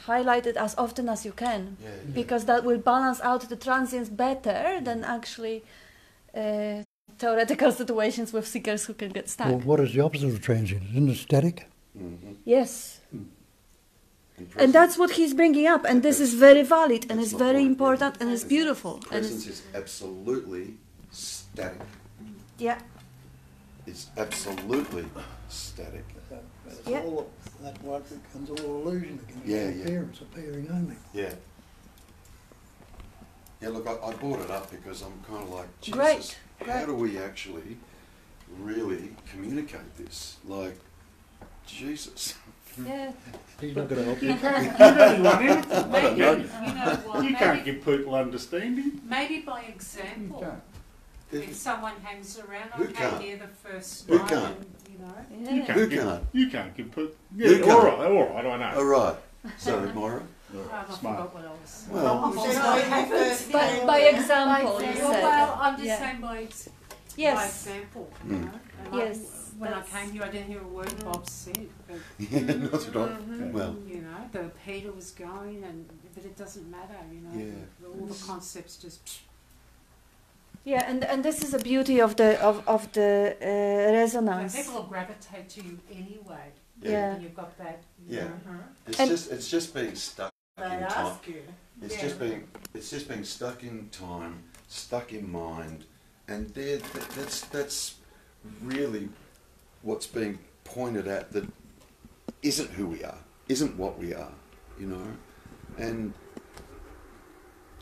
Highlight it as often as you can, because that will balance out the transience better than actually theoretical situations with seekers who can get stuck. Well, what is the opposite of transient? Isn't it static? Yes. And that's what he's bringing up, and this is very valid, and it's very important, and it's beautiful. Presence is absolutely static. Yeah. It's absolutely static. That's all. That's what becomes all illusion. It becomes appearance, appearing only. Yeah. Yeah. Look, I brought it up because I'm kind of like, Jesus, Great. how do we actually really communicate this? Like, Jesus. Yeah. He's not going to help You you. can't give people understanding. Maybe by example. If someone hangs around, I Who came can't? here the first Who night, can't? and Who can't? You can't give people. Who can't? All right, I know. All right. Sorry, Moira. I Smart. forgot what I was. Well, By example, you Well, said. I'm just saying by Yes. example. Mm. And Yes. when I came here, I didn't hear a word Bob said. But, yeah, not at all. Well, the Peter was going, but it doesn't matter, Yeah. All the concepts just. Yeah, and this is the beauty of the resonance. People will gravitate to you anyway. Yeah. And you've got that. Yeah. And- It's just being stuck They in time. ask you. It's just being stuck in time, stuck in mind, and that's really what's being pointed at, that isn't who we are, isn't what we are, and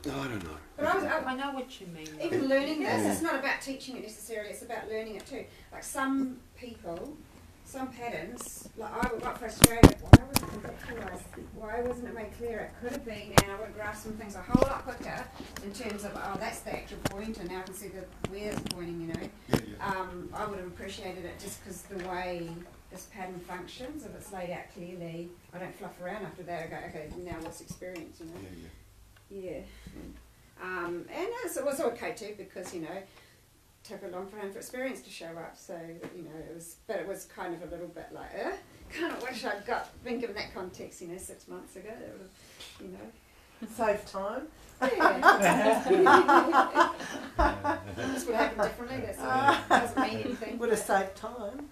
I don't know. But I know what you mean. even learning this, it's not about teaching it necessarily, it's about learning it too. Like some people, some patterns, like I got frustrated, why wasn't it conceptualised? Why wasn't it made clearer? It could have been, and I would have grasped some things a whole lot quicker in terms of, that's the actual point, and now I can see where's pointing, I would have appreciated it just because the way this pattern functions, if it's laid out clearly, I don't fluff around after that, I go, okay, now let's experience, Yeah. And it was okay too, because, took a long time for experience to show up, so, it was kind of a little bit like, kind of wish I'd been given that context, 6 months ago, that would have, Save time. this would happen differently, that's all, doesn't mean anything. Would have saved time.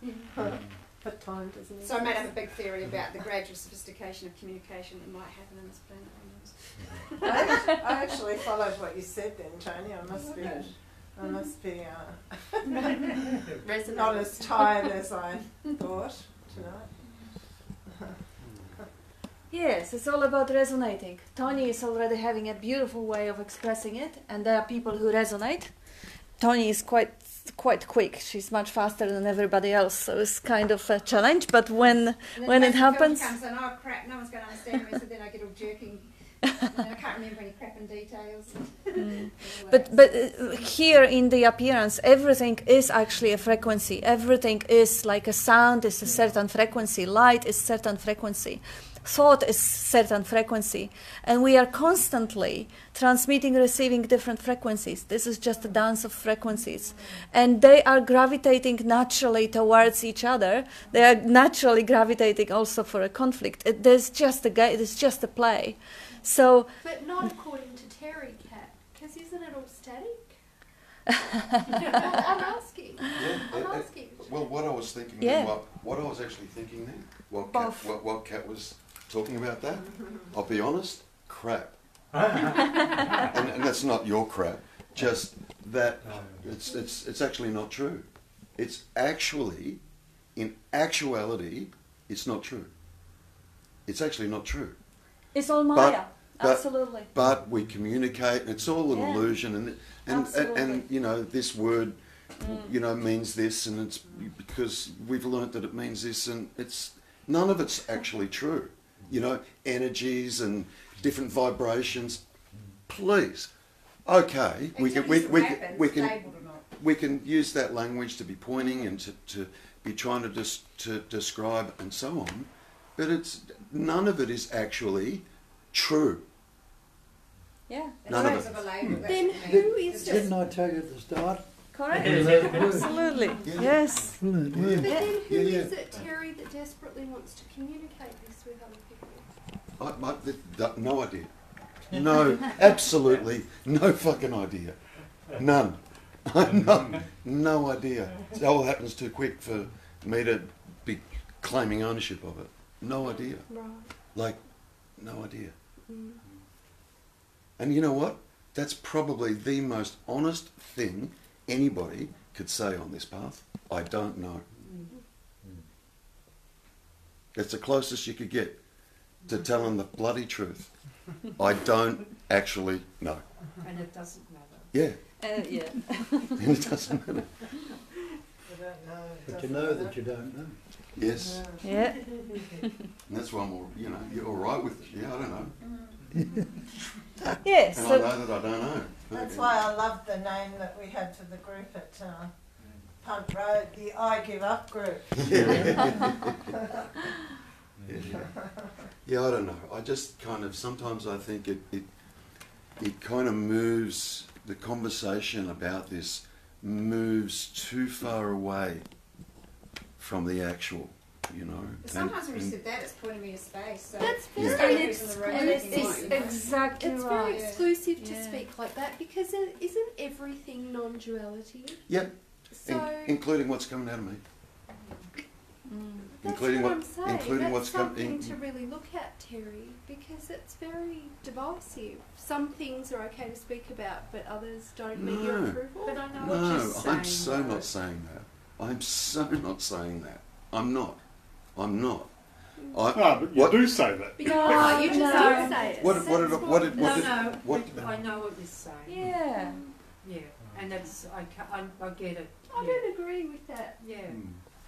But time doesn't mean. So I made up a big theory about the gradual sophistication of communication that might happen on this planet. I actually followed what you said then, Tony. I must be not as tired as I thought tonight. Yes, it's all about resonating. Tony is already having a beautiful way of expressing it, and there are people who resonate. Tony is quite quick. She's much faster than everybody else, so it's kind of a challenge. But when it happens, comes in, oh crap, no one's going to understand me, so then I get all jerking. I can't remember any crap in details. But here in the appearance, everything is actually a frequency. Everything is like a sound is a certain frequency. Light is certain frequency. Thought is certain frequency, and we are constantly transmitting, receiving different frequencies. This is just a dance of frequencies, and they are gravitating naturally towards each other. They are naturally gravitating also for a conflict. It's just a play. So, But not according to Terry Cat, because isn't it all static? I'm asking. Well, what I was thinking, Yeah. what I was actually thinking then, Both. what Kat was talking about that, I'll be honest, crap. and that's not your crap, just that it's actually not true. It's actually, in actuality, it's not true. It's actually not true. It's all Maya. Absolutely. But we communicate, and it's all an Yeah. illusion, and you know, this word, you know, means this, and it's because we've learnt that it means this, and it's none of it's actually true. You know, energies and different vibrations. Please, okay, we can use that language to be pointing and to be trying to describe and so on, but it's none of it is actually true. Yeah. None of it. Then who is it? Didn't I tell you at the start? Correct. Yeah. Absolutely. Yeah. Yes. Brilliant, But yeah. then who Yeah, yeah. is it, Terry, that desperately wants to communicate this with other people? No idea. No, absolutely no fucking idea. None. No idea. It all happens too quick for me to be claiming ownership of it. No idea. Right. Like, no idea. And you know what? That's probably the most honest thing anybody could say on this path. I don't know. It's the closest you could get to telling the bloody truth. I don't actually know. And it doesn't matter. Yeah, Yeah. and it doesn't matter. But you know that you don't know. Yes, Yeah. and that's why I'm all, you know, you're all right with it. Yeah, I don't know. Yes. And I So, know that I don't know. That's why I love the name that we had for the group at Punt Road, the I Give Up group. Yeah, I don't know. I just kind of, sometimes I think it kind of moves, the conversation about this moves too far away from the actual, you know. Sometimes when you said that, it's pointing me to space. So That's Yeah. very exclusive. exactly It's right. very exclusive to Yeah. speak like that because it isn't everything non-duality. Yep, So including what's coming out of me. that's including what what- I'm saying. including that's what's something coming. to really look at, Terry, because it's very divisive. Some things are okay to speak about, but others don't meet your No. approval. But I know what No, you're saying. I'm so though. not saying that. I'm so not saying that. I'm not. No, but you What- do say that. No, you just No. don't say it. What did No, what I know what you're saying. Yeah. Yeah, and it's, I get it. I Yeah. don't agree with that. Yeah.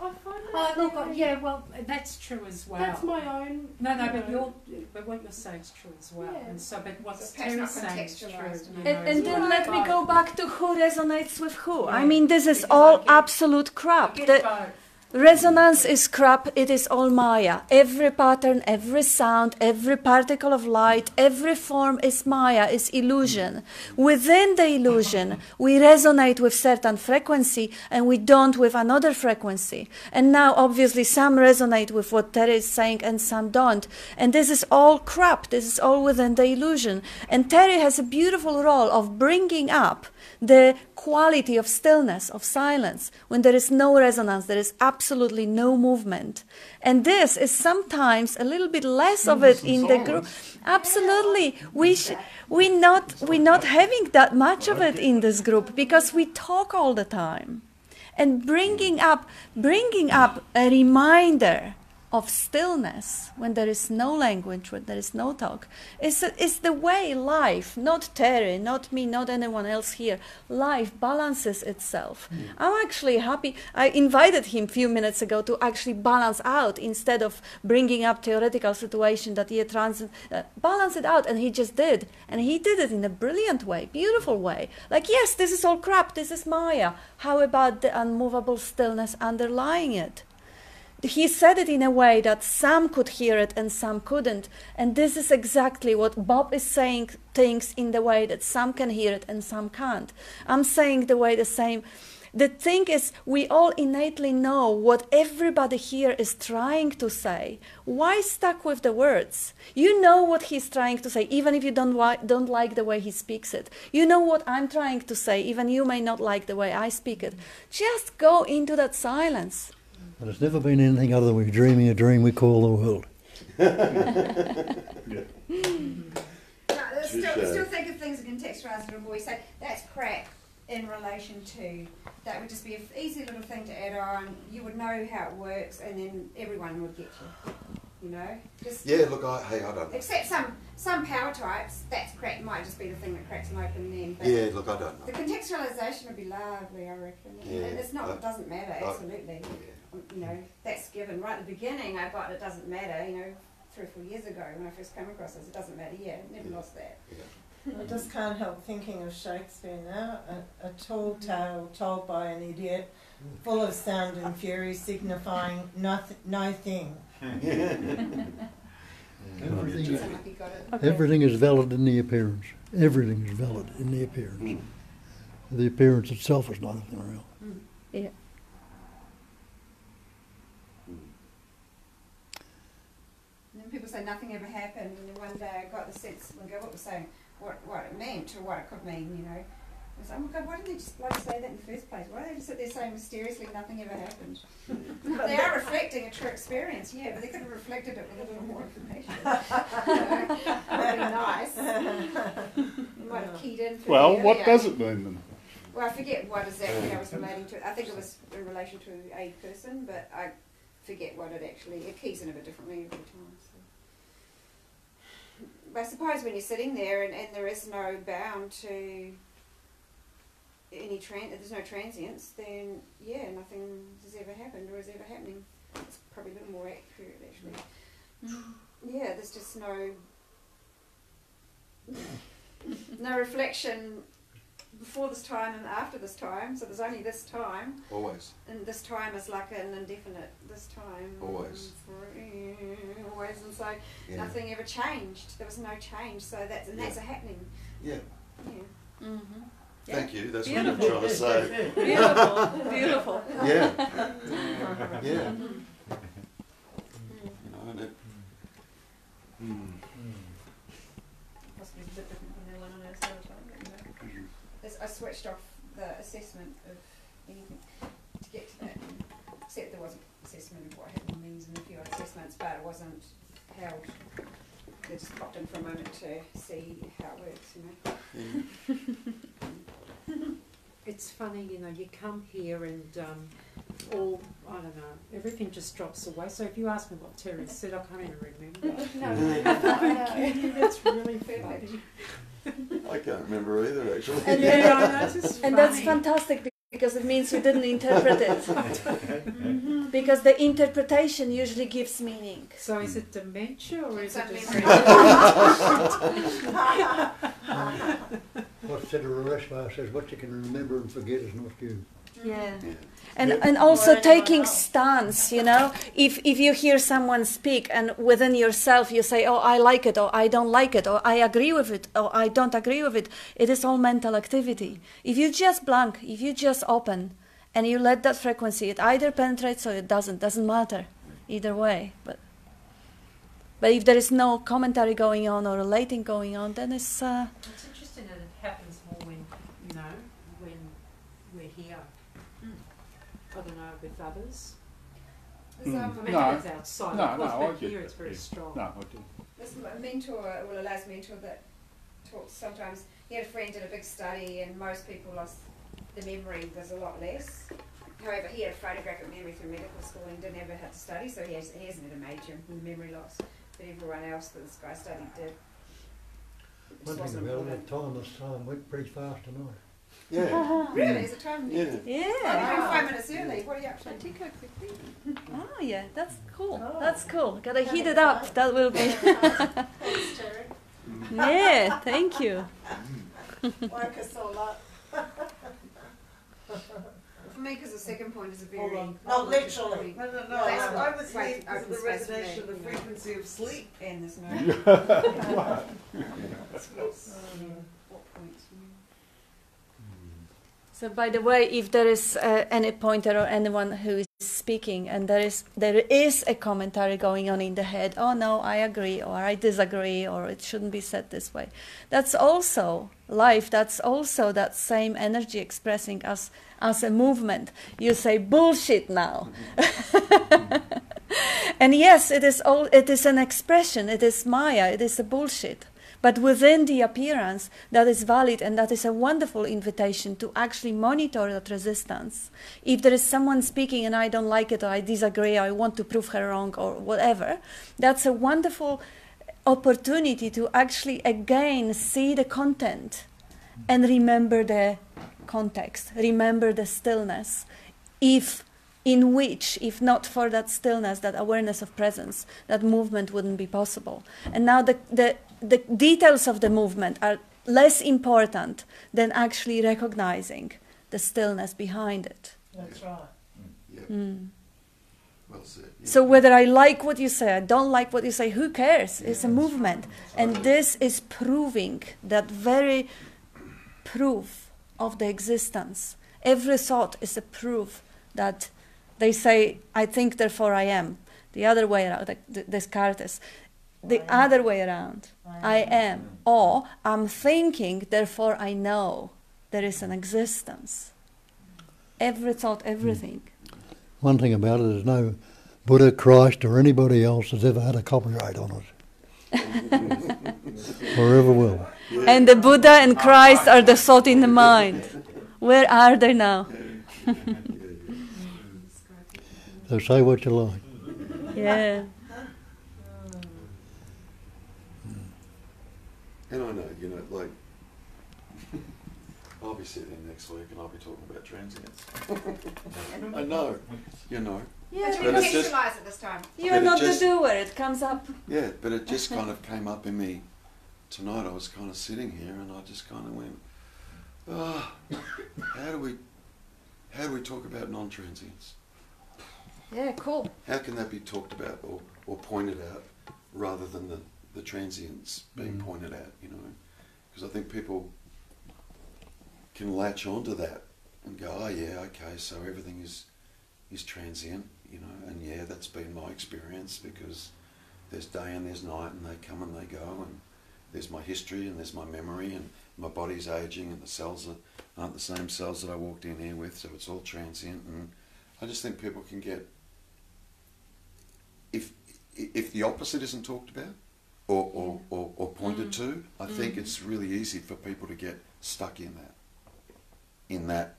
I find Oh, that look, very- yeah, well, that's true as well. That's my own. No, you but know. what you're saying is true as well. Yeah. And so, but what's So perhaps Terry's not saying is true. contextualised You enough. know, And as then well. let me go back to who resonates with who. I Yeah. mean, this is Because all I get- absolute crap. I get The both. resonance is crap. It is all Maya. Every pattern, every sound, every particle of light, every form is Maya, is illusion. Within the illusion, we resonate with certain frequency and we don't with another frequency. And now, obviously, some resonate with what Terry is saying and some don't. And this is all crap. This is all within the illusion. And Terry has a beautiful role of bringing up the quality of stillness, of silence, when there is no resonance, there is absolutely no movement. And this is sometimes a little bit less of it in the group. Absolutely. We're not having that much of it in this group because we talk all the time. And bringing up a reminder of stillness when there is no language, when there is no talk, is the way life, not Terry, not me, not anyone else here, life balances itself. I'm actually happy. I invited him a few minutes ago to actually balance out instead of bringing up theoretical situation that balance it out, and he just did. And he did it in a brilliant way, beautiful way. Like, yes, this is all crap, this is Maya. How about the unmovable stillness underlying it? He said it in a way that some could hear it and some couldn't. And this is exactly what Bob is saying, things in the way that some can hear it and some can't. I'm saying the way the same. The thing is, we all innately know what everybody here is trying to say. Why stuck with the words? You know what he's trying to say, even if you don't like the way he speaks it. You know what I'm trying to say, even you may not like the way I speak it. Just go into that silence. And it's never been anything other than we're dreaming a dream we call the world. Yeah. No, still think of things in contextualised little boy. Say that's crap in relation to that would just be an easy little thing to add on. You would know how it works, and then everyone would get you. You know, just Yeah, look, I don't know. except some power types, that's crap might just be the thing that cracks them open then. But Yeah, look, I don't the know. contextualisation would be lovely, I reckon. Yeah. And it's not. It doesn't matter. Absolutely. You know, that's given right at the beginning. I got it doesn't matter. You know, 3 or 4 years ago when I first came across this, it doesn't matter. Yeah, never lost that. I just can't help thinking of Shakespeare now. A tall tale told by an idiot, full of sound and fury, signifying no thing. Everything is valid in the appearance. Everything is valid in the appearance. The appearance itself is not real. Yeah. And then people say nothing ever happened, and then one day I got the sense when Gilbert was saying what it meant or what it could mean, you know. I was like, oh my God, why didn't they just bloody say that in the first place? Why don't they just sit there saying mysteriously nothing ever happened? But they are reflecting a true experience, yeah, but they could have reflected it with a little more information. That would be nice. You might have keyed in for Well, the what earlier. does it mean then? Well, I forget what exactly I was relating to. I think it was in relation to a person, but I forget what it actually. It keys in a bit differently every time. So. But I suppose when you're sitting there and there is no bound to any there's no transience, then yeah, nothing has ever happened or is ever happening. It's probably a little more accurate actually. Yeah, there's just no reflection before this time and after this time, so there's only this time. Always. And this time is like an indefinite, this time. Always. Always, and so nothing ever changed. There was no change, so that's a happening. Yeah. Yeah. Mm-hmm. Thank you, that's Beautiful. what I'm trying to say. Beautiful, beautiful. Yeah. Yeah. You know, and it, Possibly it's a bit different from the one on our side of time, but, you know. I switched off the assessment of anything to get to that, except there was an assessment of what happening means and a few other assessments, but it wasn't held. They just popped in for a moment to see how it works, you know. It's funny, you know, you come here and all, I don't know, everything just drops away. So if you ask me what Terry said, I can't even remember. No, That's really funny. I can't remember either, actually. And, Yeah, I know, it's just and that's funny. fantastic because it means you didn't interpret it. Because the interpretation usually gives meaning. So is it dementia or is it Some just... memory. What's said of Reshma says, what you can remember and forget is not you. Yeah. Yeah. And also Or taking anyone else. stance, you know, if you hear someone speak and within yourself you say, oh, I like it, or I don't like it, or I agree with it, or I don't agree with it, it is all mental activity. If you just blank, if you just open, and you let that frequency, it either penetrates or it doesn't matter, either way. But if there is no commentary going on or relating going on, then it's... It's interesting that it happens more when, you know, when we're here. I don't know, with others. There's, I mean, No. it's outside, No, of course, no, but I get here that, it's very yeah. strong. No, I do. there's a mentor, well, a last mentor that talks sometimes. He had a friend did a big study, and most people lost the memory was a lot less. However, he had a photographic memory through medical school and didn't ever have to study, so he hasn't had a major memory loss. But everyone else that this guy studied did. It One just thing wasn't about it, important. this time went pretty fast tonight. Yeah. Really? Is it time? Yeah. Yeah. 5 minutes early. What are you up to? Oh, yeah, that's cool. That's cool. Gotta heat it up. That will be... Thanks, Terry. Yeah, thank you. Woke us all up. For me, because the second point is a very... Hold on. Not literally. No, That's I was quite here because of the open space for resonation me, of the you know. frequency of sleep. And there's no... What points? So, by the way, if there is any pointer or anyone who is speaking and there is a commentary going on in the head, oh no, I agree or I disagree or it shouldn't be said this way, that's also life. That's also that same energy expressing as a movement. You say bullshit now. And yes, it is an expression, it is Maya, it is a bullshit. But within the appearance, that is valid, and that is a wonderful invitation to actually monitor that resistance. If there is someone speaking and I don't like it, or I disagree, or I want to prove her wrong, or whatever, that's a wonderful opportunity to actually again see the content and remember the context, remember the stillness. If not for that stillness, that awareness of presence, that movement wouldn't be possible. And now the details of the movement are less important than actually recognizing the stillness behind it. That's right. Yep. Well said. Yeah. So whether I like what you say, I don't like what you say, who cares? It's a movement. And this is proving that very proof of the existence. Every thought is a proof that they say, I think, therefore I am. The other way around, Descartes. The other way around, I am. Or I'm thinking, therefore I know there is an existence. Every thought, everything. One thing about it is no Buddha, Christ, or anybody else has ever had a copyright on it. Or ever will. And the Buddha and Christ are the thought in the mind. Where are they now? So say what you like. Yeah. And I know, like, I'll be sitting next week and I'll be talking about transience. I know, Yeah, But but it's just- contextualise it this time. You're But it not just- the doer, it comes up. Yeah, but it just kind of came up in me tonight. I was kind of sitting here and I just kind of went, how do we talk about non-transience? Yeah, cool. How can that be talked about or pointed out rather than the transience being pointed at, Because I think people can latch onto that and go, oh yeah, okay, so everything is transient, and yeah, that's been my experience because there's day and there's night and they come and they go and there's my history and there's my memory and my body's aging and the cells aren't the same cells that I walked in here with, so it's all transient. And I just think people can get, if the opposite isn't talked about or pointed to, I think it's really easy for people to get stuck in that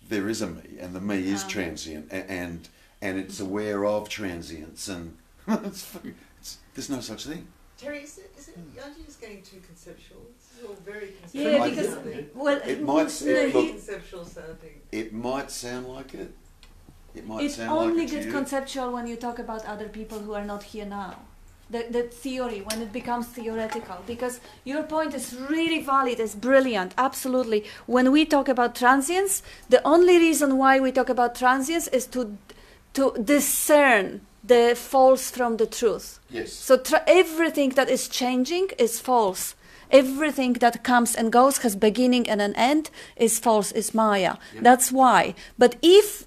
there is a me and the me is transient and it's aware of transience and there's no such thing. Terry, aren't you just getting too conceptual? This is all very conceptual. Yeah, because It might look, conceptual sounding. it might sound like it. It might it sound only like it to gets you. conceptual when you talk about other people who are not here now. The theory, when it becomes theoretical, because your point is really valid, it's brilliant, absolutely. When we talk about transience, the only reason why we talk about transience is to discern the false from the truth. Yes. So everything that is changing is false. Everything that comes and goes, has beginning and an end, is false, is Maya. Yep. That's why. But if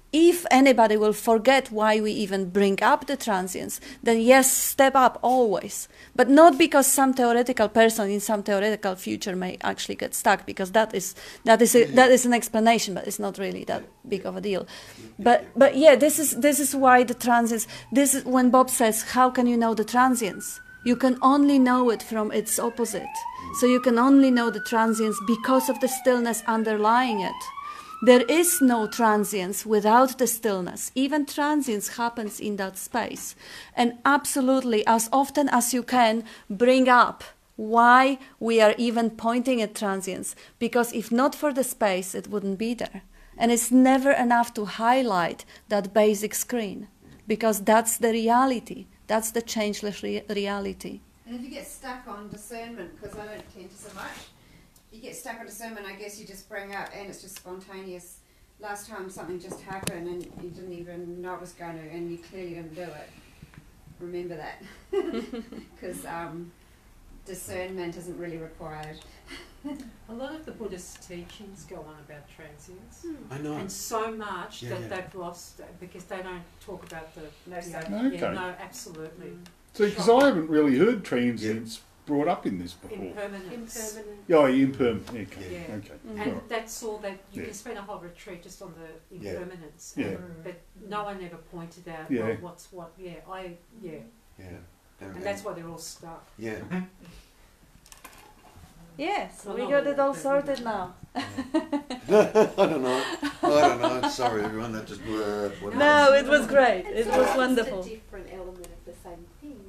anybody will forget why we even bring up the transience, then yes, step up always. But not because some theoretical person in some theoretical future may actually get stuck, because that is an explanation, but it's not really that big of a deal. But yeah, this is why the transience. This is when Bob says, "How can you know the transience?" You can only know it from its opposite. So you can only know the transience because of the stillness underlying it. There is no transience without the stillness. Even transience happens in that space. And absolutely, as often as you can, bring up why we are even pointing at transience. Because if not for the space, it wouldn't be there. And it's never enough to highlight that basic screen. Because that's the reality. That's the changeless reality. And if you get stuck on discernment, because I don't tend to so much, you get stuck on discernment, I guess you just bring up, and it's just spontaneous. Last time something just happened and you didn't even know it was going to, and you clearly didn't do it. Remember that. Because discernment isn't really required. A lot of the Buddhist teachings go on about transience, I know. and so much Yeah, that yeah. they've lost because they don't talk about the No you know, subject. Okay. no, absolutely. See, because I haven't really heard transience brought up in this before. Impermanence. Oh, impermanent. Okay. Yeah. Okay. And Right. that's all that you Yeah. can spend a whole retreat just on the Yeah. impermanence. Yeah. But no one ever pointed out Yeah. well, what's what. Yeah, Yeah. and that's why they're all stuck. Yeah. Yes, Well, we not got all, it all but, sorted now. I don't know. Sorry, everyone. That just went No, it was great. It was It's wonderful. a different element of the same thing.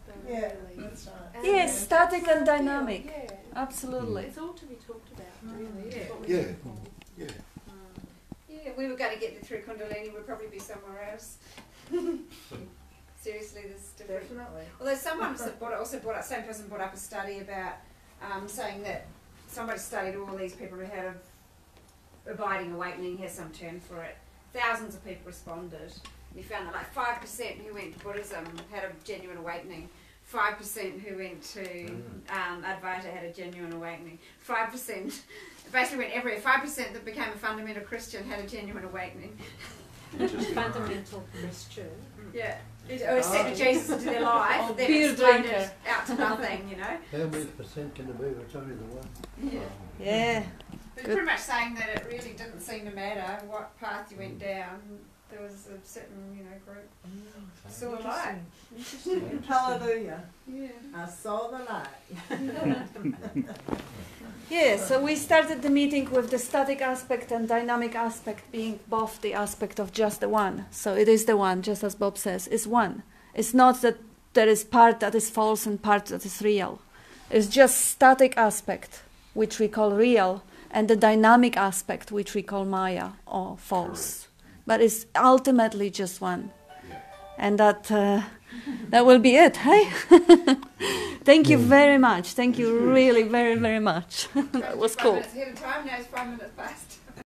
though, Yeah, really. that's right. And Yes, static and yeah, dynamic. Yeah. Absolutely. It's all to be talked about, really. Yeah. It's what we Yeah. look for. Yeah. Yeah, we were going to get through Kundalini, we'd probably be somewhere else. Seriously, there's different. Definitely. Although someone same person brought up a study about saying that somebody studied all these people who had abiding awakening, here's some term for it. Thousands of people responded. You found that like 5% who went to Buddhism had a genuine awakening. 5% who went to Advaita had a genuine awakening. 5% basically went everywhere. 5% that became a fundamental Christian had a genuine awakening. Fundamental Christian. Yeah. Or accepted Jesus into their life, Oh, then beer exploded drinker. out to nothing, you know. How many percent can there be? It's only the one. Yeah. Yeah. It's pretty much saying that it really didn't seem to matter what path you went down. There was a certain, group saw a light. Hallelujah. Yeah. I saw the light. Yeah, so we started the meeting with the static aspect and dynamic aspect being both the aspect of just the one. So it is the one, just as Bob says, it's one. It's not that there is part that is false and part that is real. It's just static aspect, which we call real, and the dynamic aspect, which we call Maya or false. But it's ultimately just one. And that will be it, hey? Thank you very much. Thank you really very, very much. That was cool. 5 minutes ahead of time, now it's 5 minutes past.